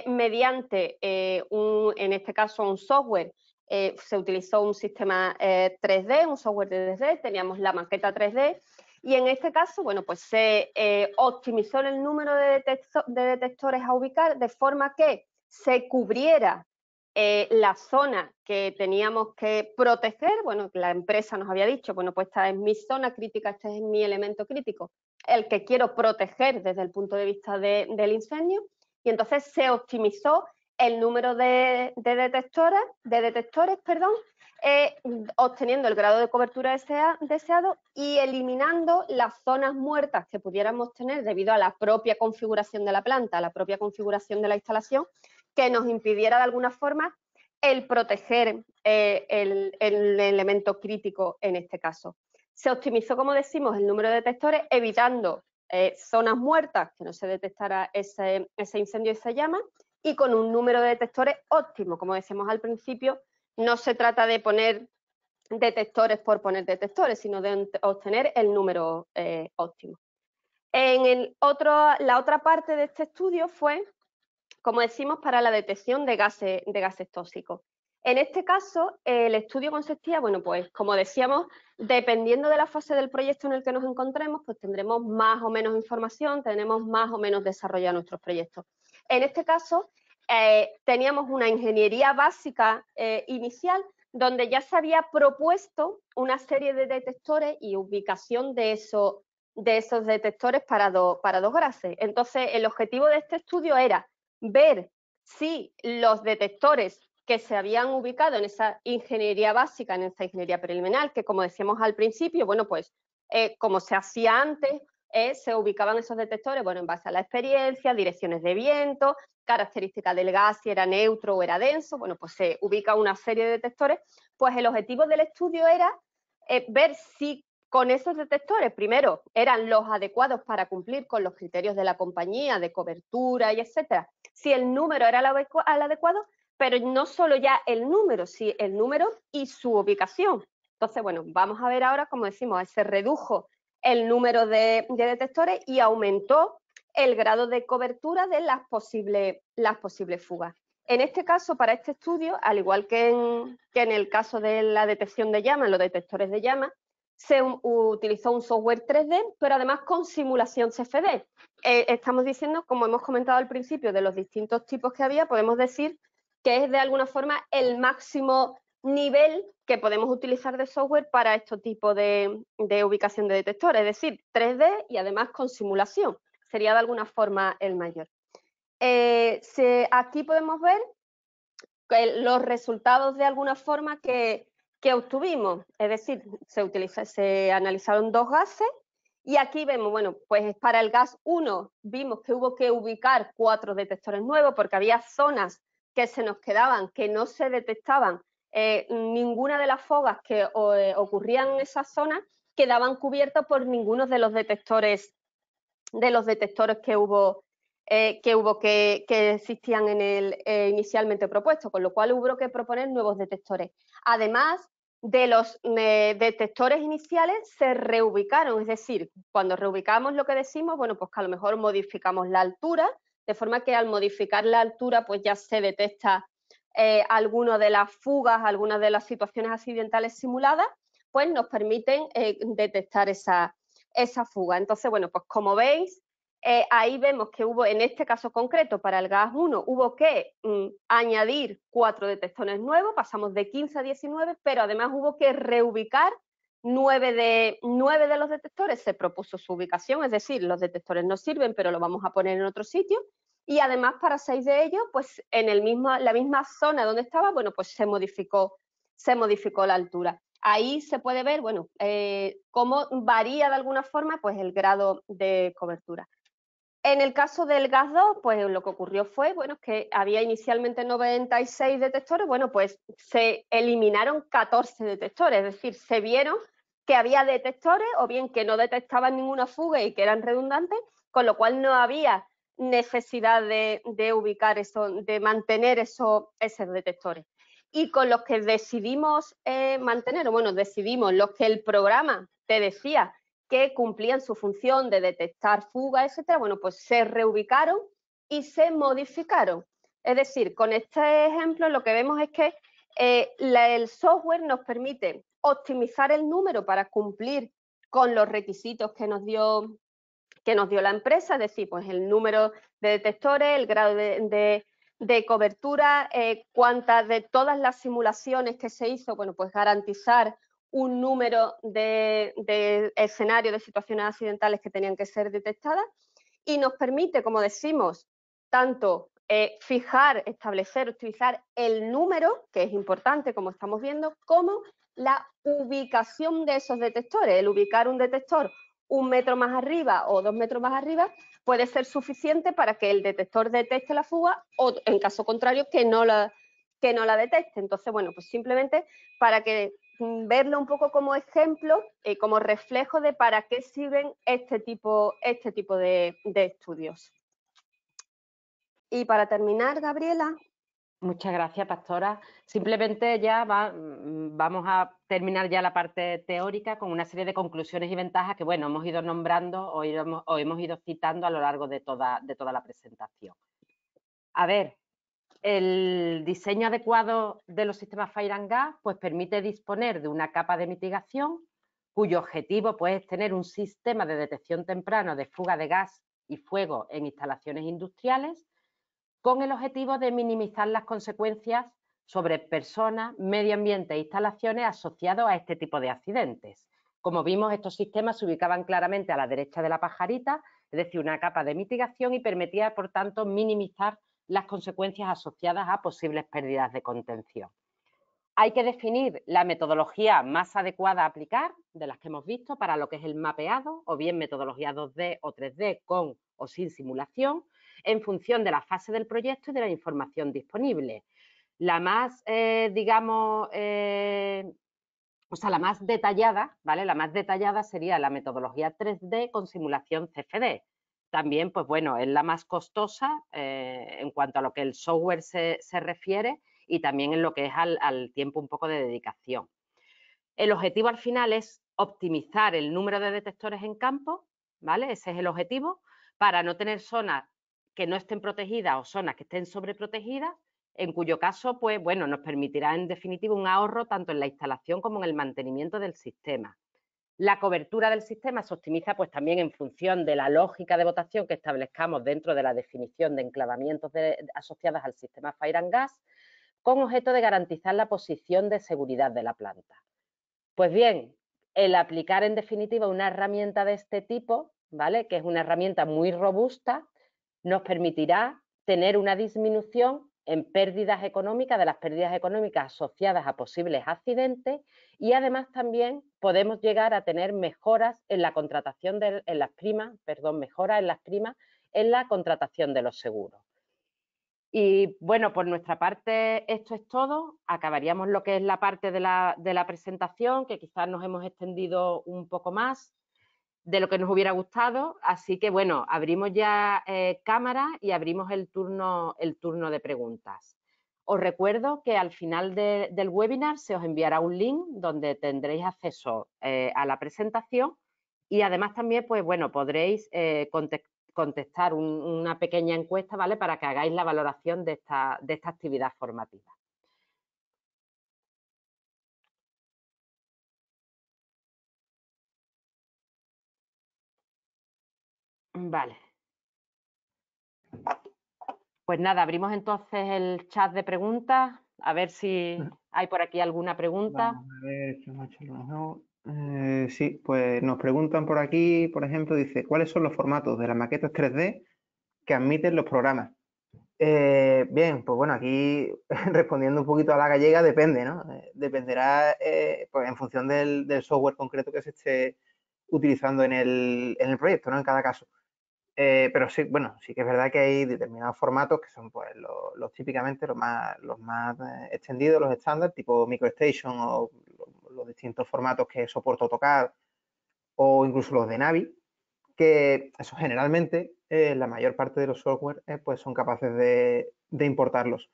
mediante en este caso un software. Se utilizó un sistema 3D, un software de 3D, teníamos la maqueta 3D. Y en este caso, bueno, pues se optimizó el número de detectores a ubicar de forma que se cubriera la zona que teníamos que proteger. Bueno, la empresa nos había dicho, bueno, pues esta es mi zona crítica, este es mi elemento crítico, el que quiero proteger desde el punto de vista del incendio. Y entonces se optimizó el número de detectores, obteniendo el grado de cobertura deseado y eliminando las zonas muertas que pudiéramos tener debido a la propia configuración de la planta, a la propia configuración de la instalación, que nos impidiera de alguna forma el proteger el elemento crítico en este caso. Se optimizó, como decimos, el número de detectores, evitando zonas muertas, que no se detectara ese incendio y esa llama, y con un número de detectores óptimo. Como decíamos al principio, no se trata de poner detectores por poner detectores, sino de obtener el número óptimo. La otra parte de este estudio fue, como decimos, para la detección de gases tóxicos. En este caso, el estudio consistía, bueno, pues como decíamos, dependiendo de la fase del proyecto en el que nos encontremos, pues tendremos más o menos información, tenemos más o menos desarrollado nuestros proyectos. En este caso, teníamos una ingeniería básica inicial donde ya se había propuesto una serie de detectores y ubicación de esos esos detectores para dos gases. Entonces, el objetivo de este estudio era ver si los detectores que se habían ubicado en esa ingeniería básica, en esa ingeniería preliminar, que como decíamos al principio, bueno, pues como se hacía antes, se ubicaban esos detectores, bueno, en base a la experiencia, direcciones de viento, características del gas, si era neutro o era denso, bueno, pues se ubica una serie de detectores. Pues el objetivo del estudio era ver si con esos detectores, primero, eran los adecuados para cumplir con los criterios de la compañía, de cobertura y etcétera, si el número era el adecuado, pero no solo ya el número, sí, el número y su ubicación. Entonces, bueno, vamos a ver ahora, como decimos, se redujo el número de detectores y aumentó el grado de cobertura de las posibles fugas. En este caso, para este estudio, al igual que en el caso de la detección de llamas, los detectores de llamas, se utilizó un software 3D, pero además con simulación CFD. Estamos diciendo, como hemos comentado al principio, de los distintos tipos que había, podemos decir que es de alguna forma el máximo nivel que podemos utilizar de software para este tipo de ubicación de detectores, es decir, 3D y además con simulación. Sería de alguna forma el mayor. Aquí podemos ver los resultados de alguna forma que obtuvimos, es decir, se analizaron dos gases y aquí vemos, bueno, pues para el gas 1 vimos que hubo que ubicar 4 detectores nuevos porque había zonas que se nos quedaban, que no se detectaban ninguna de las fugas que ocurrían en esas zonas quedaban cubiertas por ninguno de los detectores que existían en el inicialmente propuesto, con lo cual hubo que proponer nuevos detectores. Además de los detectores iniciales, se reubicaron, es decir, cuando reubicamos lo que decimos, bueno, pues que a lo mejor modificamos la altura, de forma que al modificar la altura, pues ya se detecta algunas de las fugas, algunas de las situaciones accidentales simuladas, pues nos permiten detectar esa fuga. Entonces, bueno, pues como veis, ahí vemos que hubo, en este caso concreto, para el gas 1, hubo que añadir 4 detectores nuevos, pasamos de 15 a 19, pero además hubo que reubicar 9 de los detectores, se propuso su ubicación, es decir, los detectores no sirven, pero lo vamos a poner en otro sitio, y además para 6 de ellos, pues en la misma zona donde estaba, bueno, pues se modificó la altura. Ahí se puede ver, bueno, cómo varía de alguna forma pues el grado de cobertura. En el caso del gas 2, pues lo que ocurrió fue, bueno, que había inicialmente 96 detectores, bueno, pues se eliminaron 14 detectores, es decir, se vieron que había detectores o bien que no detectaban ninguna fuga y que eran redundantes, con lo cual no había necesidad de ubicar eso, de mantener esos detectores. Y con los que decidimos mantener, o bueno, decidimos los que el programa te decía que cumplían su función de detectar fugas, etcétera, bueno, pues se reubicaron y se modificaron. Es decir, con este ejemplo lo que vemos es que el software nos permite optimizar el número para cumplir con los requisitos que nos dio la empresa, es decir, pues el número de detectores, el grado de cobertura, cuántas de todas las simulaciones que se hizo, bueno, pues garantizar un número de escenarios, de situaciones accidentales que tenían que ser detectadas y nos permite, como decimos, tanto fijar, establecer, utilizar el número, que es importante, como estamos viendo, como la ubicación de esos detectores. El ubicar un detector 1 metro más arriba o 2 metros más arriba puede ser suficiente para que el detector detecte la fuga o, en caso contrario, que no la detecte. Entonces, bueno, pues simplemente para que verlo un poco como ejemplo, como reflejo de para qué sirven este tipo de estudios. Y para terminar, Gabriela. Muchas gracias, Pastora. Simplemente ya vamos a terminar ya la parte teórica con una serie de conclusiones y ventajas que, bueno, hemos ido nombrando o hemos ido citando a lo largo de toda la presentación. A ver, el diseño adecuado de los sistemas Fire and Gas pues permite disponer de una capa de mitigación cuyo objetivo pues, es tener un sistema de detección temprano de fuga de gas y fuego en instalaciones industriales con el objetivo de minimizar las consecuencias sobre personas, medio ambiente e instalaciones asociados a este tipo de accidentes. Como vimos, estos sistemas se ubicaban claramente a la derecha de la pajarita, es decir, una capa de mitigación, y permitía, por tanto, minimizar las consecuencias asociadas a posibles pérdidas de contención. Hay que definir la metodología más adecuada a aplicar, de las que hemos visto, para lo que es el mapeado, o bien metodología 2D o 3D con o sin simulación, en función de la fase del proyecto y de la información disponible. La más, la más detallada, ¿vale? La más detallada sería la metodología 3D con simulación CFD. También, pues bueno, es la más costosa en cuanto a lo que el software se refiere, y también en lo que es al tiempo un poco de dedicación. El objetivo al final es optimizar el número de detectores en campo, ¿vale? Ese es el objetivo, para no tener zonas que no estén protegidas o zonas que estén sobreprotegidas, en cuyo caso, pues bueno, nos permitirá en definitiva un ahorro tanto en la instalación como en el mantenimiento del sistema. La cobertura del sistema se optimiza pues también en función de la lógica de votación que establezcamos dentro de la definición de enclavamientos asociadas al sistema Fire and Gas, con objeto de garantizar la posición de seguridad de la planta. Pues bien, el aplicar en definitiva una herramienta de este tipo, ¿vale?, que es una herramienta muy robusta, nos permitirá tener una disminución en pérdidas económicas, de las pérdidas económicas asociadas a posibles accidentes, y además también podemos llegar a tener mejoras en la contratación mejoras en las primas en la contratación de los seguros. Y bueno, por nuestra parte esto es todo. Acabaríamos lo que es la parte de la presentación, que quizás nos hemos extendido un poco más de lo que nos hubiera gustado. Así que bueno, abrimos ya cámara y abrimos el turno de preguntas. Os recuerdo que al final del webinar se os enviará un link donde tendréis acceso a la presentación, y además también, pues bueno, podréis contestar una pequeña encuesta, ¿vale?, para que hagáis la valoración de esta actividad formativa. Vale. Pues nada, abrimos entonces el chat de preguntas, a ver si hay por aquí alguna pregunta. Vamos a ver, sí, pues nos preguntan por aquí, por ejemplo, dice, ¿cuáles son los formatos de las maquetas 3D que admiten los programas? Bien, pues bueno, aquí respondiendo un poquito a la gallega, depende, ¿no? Dependerá pues en función del software concreto que se esté utilizando en el proyecto, ¿no? En cada caso. Pero sí, bueno, sí que es verdad que hay determinados formatos que son pues los típicamente los más extendidos, los estándar, tipo MicroStation, o los distintos formatos que soporta AutoCAD, o incluso los de Navi, que eso generalmente la mayor parte de los software pues son capaces de importarlos.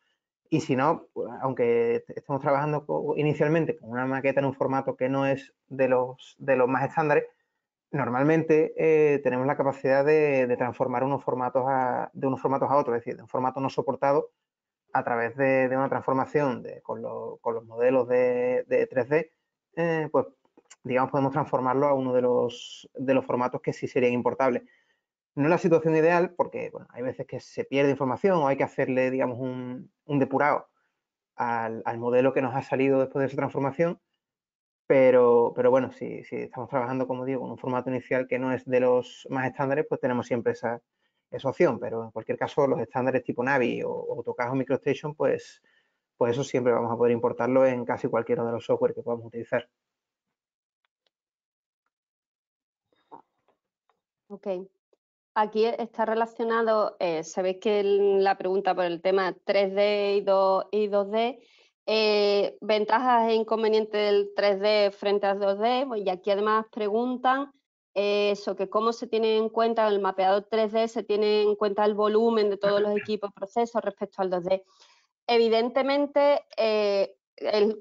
Y si no, pues, aunque estemos trabajando inicialmente con una maqueta en un formato que no es de los más estándares, normalmente tenemos la capacidad de transformar de unos formatos a otros, es decir, de un formato no soportado a través de una transformación con los modelos de 3D, pues digamos podemos transformarlo a uno de los formatos que sí serían importables. No es la situación ideal porque bueno, hay veces que se pierde información o hay que hacerle, digamos, un depurado al modelo que nos ha salido después de esa transformación. Pero bueno, si estamos trabajando, como digo, en un formato inicial que no es de los más estándares, pues tenemos siempre esa opción. Pero en cualquier caso, los estándares tipo Navi o AutoCAD o MicroStation, pues eso siempre vamos a poder importarlo en casi cualquiera de los software que podamos utilizar. Ok. Aquí está relacionado, se ve que la pregunta por el tema 3D y 2D, ventajas e inconvenientes del 3D frente al 2D, pues, y aquí además preguntan eso, que cómo se tiene en cuenta en el mapeado 3D, se tiene en cuenta el volumen de todos los equipos procesos respecto al 2D. Evidentemente,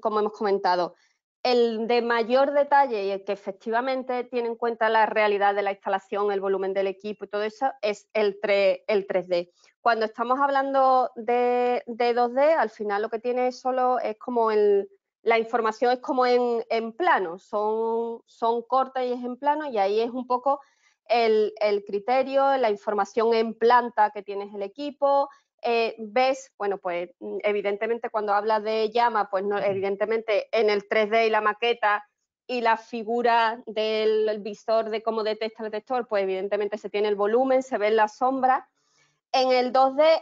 como hemos comentado, el de mayor detalle y el que efectivamente tiene en cuenta la realidad de la instalación, el volumen del equipo y todo eso, es el 3D. Cuando estamos hablando de 2D, al final lo que tiene solo es como la información es como en plano, son cortes y es en plano, y ahí es un poco el criterio, la información en planta que tienes el equipo. Ves, bueno, pues evidentemente cuando hablas de llama, pues no, evidentemente en el 3D y la maqueta y la figura del visor de cómo detecta el detector, pues evidentemente se tiene el volumen, se ven las sombras. En el 2D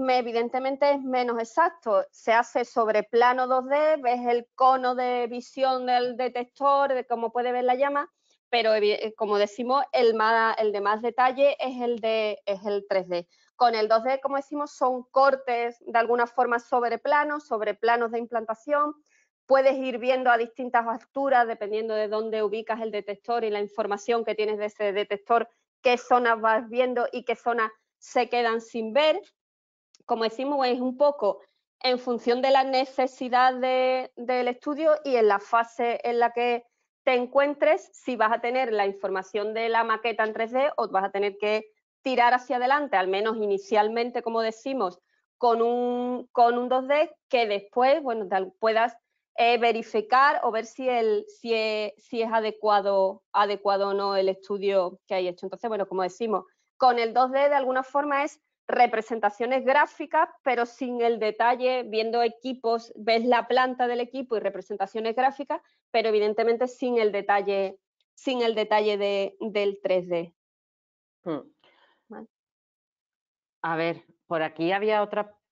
evidentemente es menos exacto, se hace sobre plano 2D, ves el cono de visión del detector, de cómo puede ver la llama, pero como decimos, el de más detalle es el 3D. Con el 2D, como decimos, son cortes de alguna forma sobre planos de implantación. Puedes ir viendo a distintas alturas, dependiendo de dónde ubicas el detector y la información que tienes de ese detector, qué zonas vas viendo y qué zonas se quedan sin ver. Como decimos, es un poco en función de la necesidad del estudio y en la fase en la que te encuentres, si vas a tener la información de la maqueta en 3D o vas a tener que tirar hacia adelante, al menos inicialmente, como decimos, con un 2D, que después, bueno, puedas verificar o ver si es adecuado o no el estudio que hay hecho. Entonces, bueno, como decimos, con el 2D de alguna forma es representaciones gráficas, pero sin el detalle, viendo equipos, ves la planta del equipo y representaciones gráficas, pero evidentemente sin el detalle del 3D. ¿Vale? A ver, por aquí había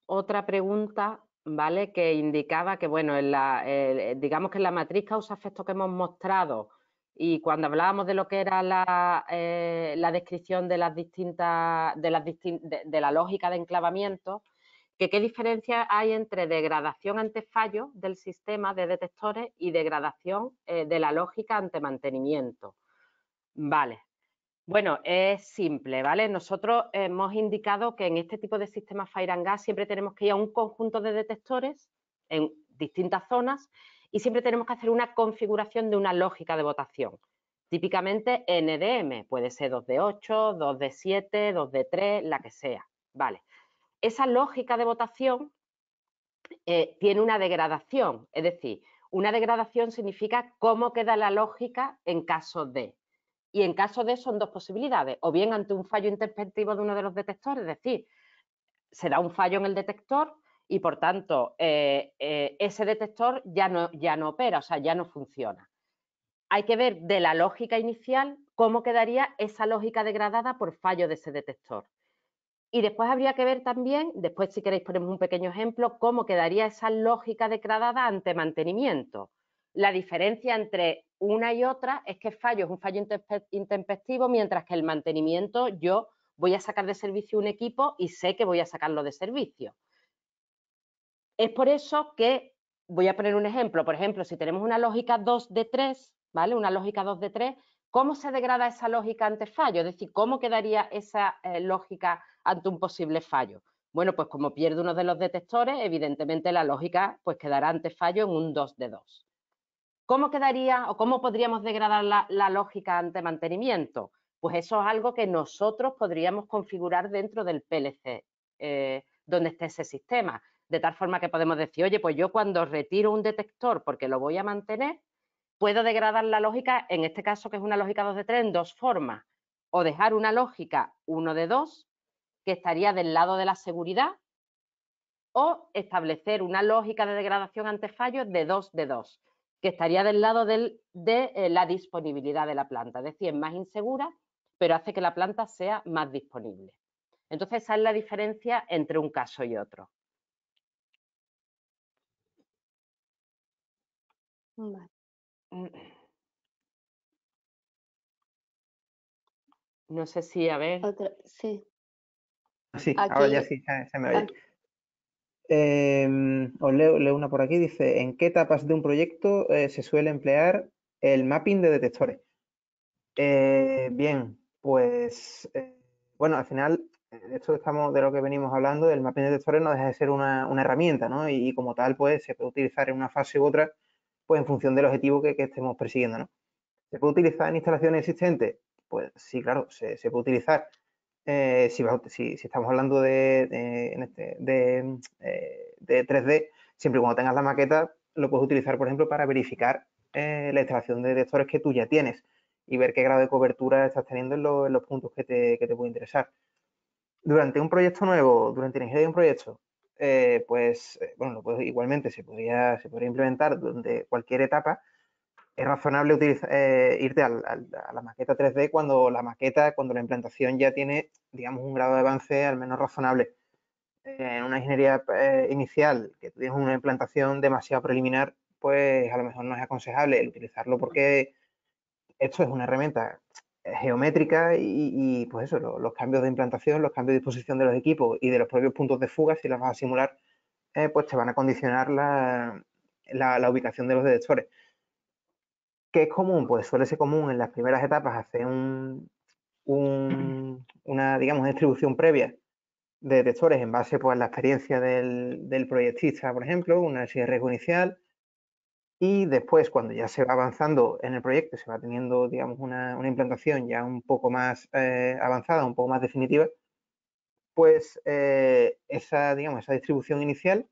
otra pregunta, ¿vale? Que indicaba que, bueno, digamos que en la matriz causa-efecto que hemos mostrado y cuando hablábamos de lo que era la descripción de la lógica de enclavamiento, que qué diferencia hay entre degradación ante fallo del sistema de detectores y degradación de la lógica ante mantenimiento. Vale. Bueno, es simple, ¿vale? Nosotros hemos indicado que en este tipo de sistemas Fire and Gas siempre tenemos que ir a un conjunto de detectores en distintas zonas y siempre tenemos que hacer una configuración de una lógica de votación. Típicamente NDM, puede ser 2 de 8, 2 de 7, 2 de 3, la que sea, ¿vale? Esa lógica de votación tiene una degradación, es decir, una degradación significa cómo queda la lógica en caso de. Y en caso de son dos posibilidades, o bien ante un fallo intempestivo de uno de los detectores, es decir, se da un fallo en el detector y por tanto ese detector ya no opera, o sea, ya no funciona. Hay que ver de la lógica inicial cómo quedaría esa lógica degradada por fallo de ese detector. Y después habría que ver también, después si queréis ponemos un pequeño ejemplo, cómo quedaría esa lógica degradada ante mantenimiento. La diferencia entre una y otra es que fallo es un fallo intempestivo, mientras que el mantenimiento yo voy a sacar de servicio un equipo y sé que voy a sacarlo de servicio. Es por eso que, voy a poner un ejemplo, por ejemplo, si tenemos una lógica 2 de 3, ¿vale? Una lógica 2 de 3, ¿cómo se degrada esa lógica ante fallo? Es decir, ¿cómo quedaría esa lógica ante un posible fallo? Bueno, pues como pierde uno de los detectores, evidentemente la lógica pues quedará ante fallo en un 2 de 2. ¿Cómo quedaría o cómo podríamos degradar la lógica ante mantenimiento? Pues eso es algo que nosotros podríamos configurar dentro del PLC, donde esté ese sistema. De tal forma que podemos decir, oye, pues yo cuando retiro un detector porque lo voy a mantener, puedo degradar la lógica, en este caso que es una lógica 2 de 3, en dos formas. O dejar una lógica 1 de 2, que estaría del lado de la seguridad, o establecer una lógica de degradación ante fallos de 2 de 2, que estaría del lado de la disponibilidad de la planta. Es decir, es más insegura, pero hace que la planta sea más disponible. Entonces, esa es la diferencia entre un caso y otro. Vale. No sé si, a ver. Sí. Sí, Aquí, ahora ya sí, se me oye. Os leo una por aquí, dice, ¿en qué etapas de un proyecto se suele emplear el mapping de detectores? Bien, pues, bueno, al final, esto estamos de lo que venimos hablando, el mapping de detectores no deja de ser una herramienta, ¿no? Y como tal, pues, se puede utilizar en una fase u otra, pues, en función del objetivo que estemos persiguiendo, ¿no? ¿Se puede utilizar en instalaciones existentes? Pues sí, claro, se puede utilizar. Si estamos hablando de 3D, siempre y cuando tengas la maqueta, lo puedes utilizar, por ejemplo, para verificar la instalación de detectores que tú ya tienes y ver qué grado de cobertura estás teniendo en los puntos que te puede interesar. Durante un proyecto nuevo, durante la ingeniería de un proyecto, bueno, igualmente se podría implementar durante cualquier etapa, es razonable irte a la maqueta 3D cuando la implantación ya tiene, digamos, un grado de avance al menos razonable. En una ingeniería inicial, que tienes una implantación demasiado preliminar, pues a lo mejor no es aconsejable el utilizarlo porque esto es una herramienta geométrica y pues eso, los cambios de implantación, los cambios de disposición de los equipos y de los propios puntos de fuga, si las vas a simular, pues te van a condicionar la ubicación de los detectores. ¿Qué es común? Pues suele ser común en las primeras etapas hacer una, digamos, distribución previa de detectores en base pues, a la experiencia del proyectista, por ejemplo, una análisis de riesgo inicial, y después, cuando ya se va avanzando en el proyecto, se va teniendo, digamos, una implantación ya un poco más avanzada, un poco más definitiva, pues esa distribución inicial,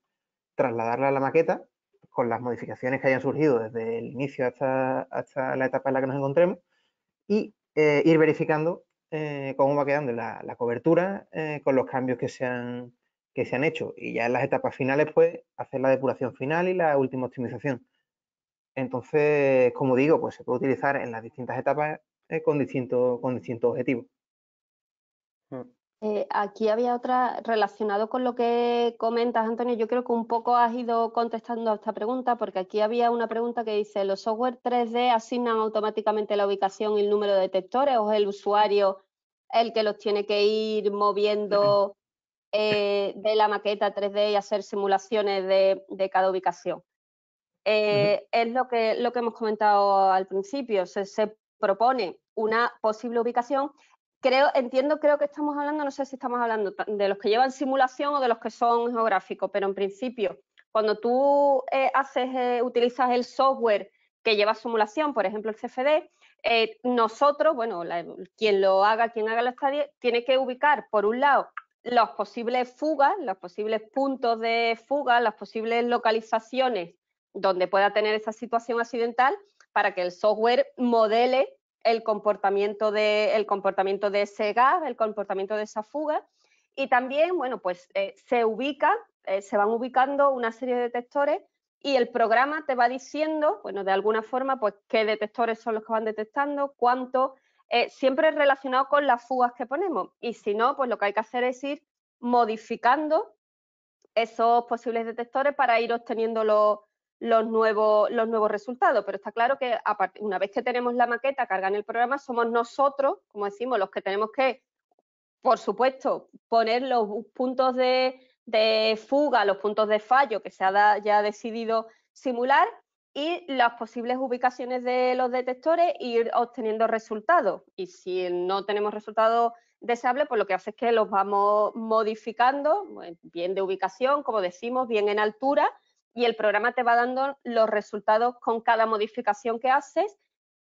trasladarla a la maqueta con las modificaciones que hayan surgido desde el inicio hasta la etapa en la que nos encontremos y ir verificando cómo va quedando la cobertura con los cambios que se han hecho. Y ya en las etapas finales, pues, hacer la depuración final y la última optimización. Entonces, como digo, pues se puede utilizar en las distintas etapas con distintos objetivos. Aquí había otra relacionado con lo que comentas, Antonio. Yo creo que un poco has ido contestando a esta pregunta, porque aquí había una pregunta que dice: ¿los software 3D asignan automáticamente la ubicación y el número de detectores o es el usuario el que los tiene que ir moviendo de la maqueta 3D y hacer simulaciones de cada ubicación? Es lo que hemos comentado al principio. Se propone una posible ubicación. Creo que estamos hablando, no sé si estamos hablando de los que llevan simulación o de los que son geográficos, pero en principio, cuando tú utilizas el software que lleva simulación, por ejemplo el CFD, nosotros, bueno, quien haga la estadía, tiene que ubicar, por un lado, los posibles fugas, los posibles puntos de fuga, las posibles localizaciones donde pueda tener esa situación accidental, para que el software modele el comportamiento de ese gas, el comportamiento de esa fuga. Y también, bueno, pues se van ubicando una serie de detectores y el programa te va diciendo, bueno, de alguna forma, pues qué detectores son los que van detectando, cuánto, siempre relacionado con las fugas que ponemos. Y si no, pues lo que hay que hacer es ir modificando esos posibles detectores para ir obteniendo los nuevos resultados. Pero está claro que una vez que tenemos la maqueta cargada en el programa, somos nosotros, como decimos, los que tenemos que, por supuesto, poner los puntos de fuga, los puntos de fallo que se ha ya decidido simular y las posibles ubicaciones de los detectores e ir obteniendo resultados. Y si no tenemos resultados deseables, pues lo que hace es que los vamos modificando, bien de ubicación, como decimos, bien en altura, y el programa te va dando los resultados con cada modificación que haces,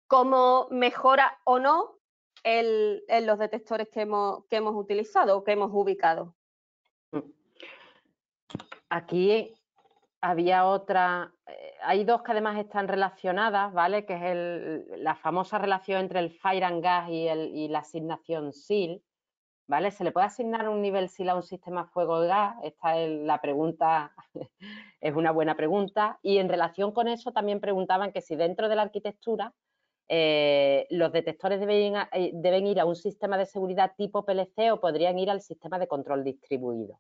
cómo mejora o no los detectores que hemos utilizado o que hemos ubicado. Aquí había otra, hay dos que además están relacionadas, ¿vale? Que es la famosa relación entre el Fire and Gas y la asignación SIL, ¿vale? ¿Se le puede asignar un nivel SIL a un sistema fuego-gas? Esta es la pregunta, es una buena pregunta. Y en relación con eso también preguntaban que si dentro de la arquitectura los detectores deben ir a un sistema de seguridad tipo PLC o podrían ir al sistema de control distribuido.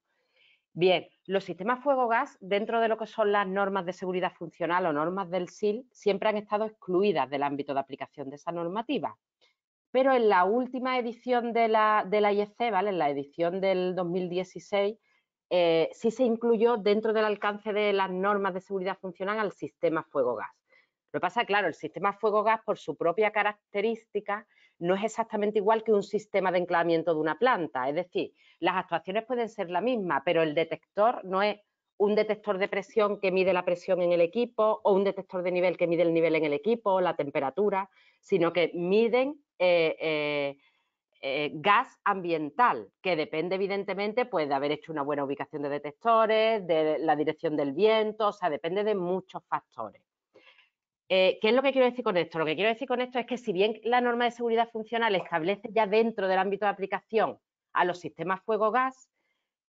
Bien, los sistemas fuego-gas, dentro de lo que son las normas de seguridad funcional o normas del SIL, siempre han estado excluidas del ámbito de aplicación de esa normativa. Pero en la última edición de la IEC, ¿vale? En la edición del 2016, sí se incluyó dentro del alcance de las normas de seguridad funcional al sistema fuego-gas. Lo que pasa, claro, el sistema fuego-gas, por su propia característica, no es exactamente igual que un sistema de enclavamiento de una planta. Es decir, las actuaciones pueden ser la misma, pero el detector no es un detector de presión que mide la presión en el equipo o un detector de nivel que mide el nivel en el equipo, la temperatura, sino que miden gas ambiental, que depende evidentemente pues, de haber hecho una buena ubicación de detectores, de la dirección del viento, o sea, depende de muchos factores. ¿Qué es lo que quiero decir con esto? Lo que quiero decir con esto es que si bien la norma de seguridad funcional establece ya dentro del ámbito de aplicación a los sistemas fuego-gas,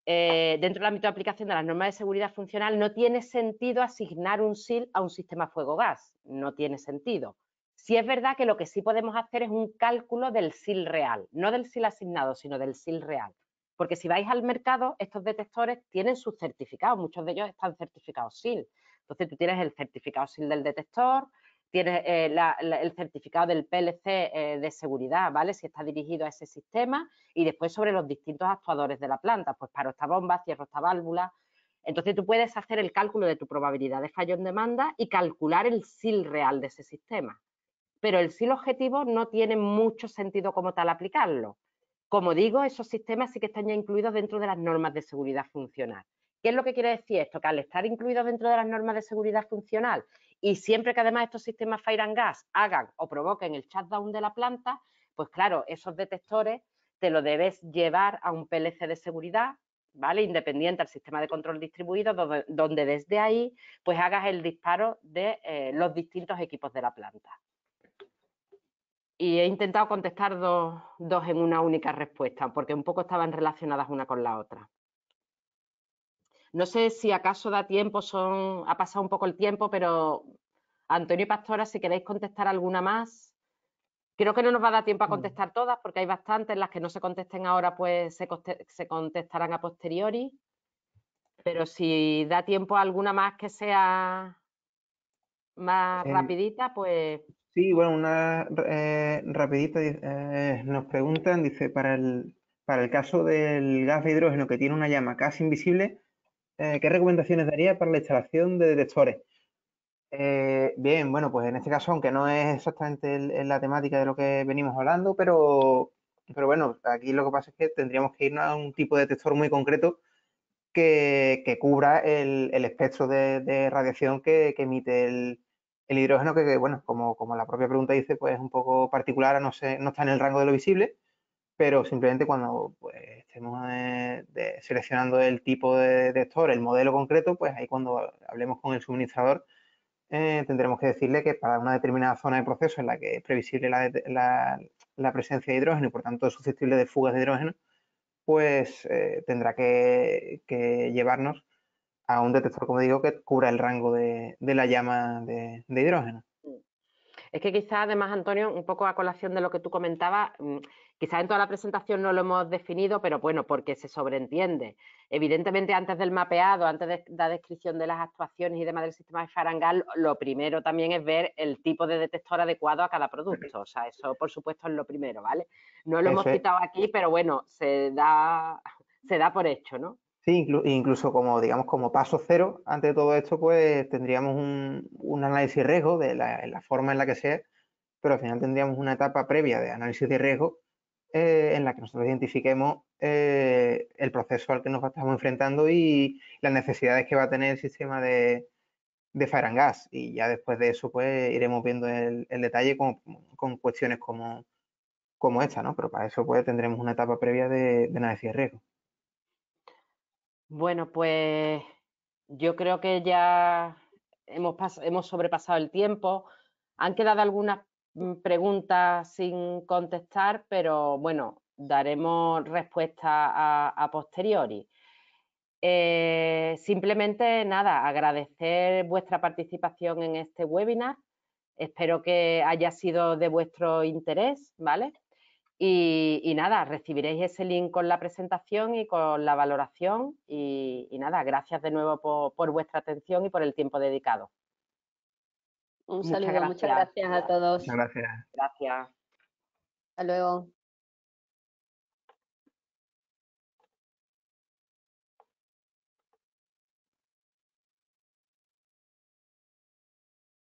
dentro del ámbito de aplicación de las normas de seguridad funcional, no tiene sentido asignar un SIL a un sistema fuego-gas. No tiene sentido. Sí es verdad que lo que sí podemos hacer es un cálculo del SIL real, no del SIL asignado, sino del SIL real. Porque si vais al mercado, estos detectores tienen sus certificados, muchos de ellos están certificados SIL. Entonces tú tienes el certificado SIL del detector, tienes el certificado del PLC de seguridad, ¿vale? Si está dirigido a ese sistema, y después sobre los distintos actuadores de la planta, pues paro esta bomba, cierro esta válvula. Entonces tú puedes hacer el cálculo de tu probabilidad de fallo en demanda y calcular el SIL real de ese sistema. Pero el SIL objetivo no tiene mucho sentido como tal aplicarlo. Como digo, esos sistemas sí que están ya incluidos dentro de las normas de seguridad funcional. ¿Qué es lo que quiere decir esto? Que al estar incluidos dentro de las normas de seguridad funcional y siempre que además estos sistemas Fire and Gas hagan o provoquen el shutdown de la planta, pues claro, esos detectores te lo debes llevar a un PLC de seguridad, ¿vale? Independiente al sistema de control distribuido, donde desde ahí pues hagas el disparo de los distintos equipos de la planta. Y he intentado contestar dos en una única respuesta, porque un poco estaban relacionadas una con la otra. No sé si acaso da tiempo, ha pasado un poco el tiempo, pero Antonio y Pastora, si queréis contestar alguna más. Creo que no nos va a dar tiempo a contestar todas, porque hay bastantes. Las que no se contesten ahora, pues se contestarán a posteriori. Pero si da tiempo a alguna más que sea más rapidita, pues... Sí, bueno, una rapidita nos preguntan, dice, para el caso del gas de hidrógeno que tiene una llama casi invisible, ¿qué recomendaciones daría para la instalación de detectores? Bien, bueno, pues en este caso, aunque no es exactamente la temática de lo que venimos hablando, pero bueno, aquí lo que pasa es que tendríamos que irnos a un tipo de detector muy concreto que cubra el espectro de radiación que emite el hidrógeno, que bueno, como la propia pregunta dice, pues es un poco particular, no está en el rango de lo visible, pero simplemente cuando pues, estemos seleccionando el tipo de detector, el modelo concreto, pues ahí cuando hablemos con el suministrador, tendremos que decirle que para una determinada zona de proceso en la que es previsible la presencia de hidrógeno y por tanto es susceptible de fugas de hidrógeno, pues tendrá que llevarnos a un detector, como digo, que cubra el rango de la llama de hidrógeno. Es que quizás, además, Antonio, un poco a colación de lo que tú comentabas, quizás en toda la presentación no lo hemos definido, pero bueno, porque se sobreentiende. Evidentemente, antes del mapeado, antes de la descripción de las actuaciones y demás del sistema de Fire and Gas, lo primero también es ver el tipo de detector adecuado a cada producto. O sea, eso, por supuesto, es lo primero, ¿vale? No lo hemos citado aquí, pero bueno, se da por hecho, ¿no? Sí, incluso como, digamos, como paso cero, antes de todo esto, pues tendríamos un análisis de riesgo de la forma en la que sea, pero al final tendríamos una etapa previa de análisis de riesgo en la que nosotros identifiquemos el proceso al que nos estamos enfrentando y las necesidades que va a tener el sistema de Fire and Gas. Y ya después de eso, pues iremos viendo el detalle con cuestiones como esta, ¿no? Pero para eso, pues tendremos una etapa previa de análisis de riesgo. Bueno, pues yo creo que ya hemos sobrepasado el tiempo. Han quedado algunas preguntas sin contestar, pero bueno, daremos respuesta a posteriori. Simplemente nada, agradecer vuestra participación en este webinar. Espero que haya sido de vuestro interés, ¿vale? Y nada, recibiréis ese link con la presentación y con la valoración. Y nada, gracias de nuevo por vuestra atención y por el tiempo dedicado. Un saludo, muchas gracias a todos. Muchas gracias. Gracias. Hasta luego.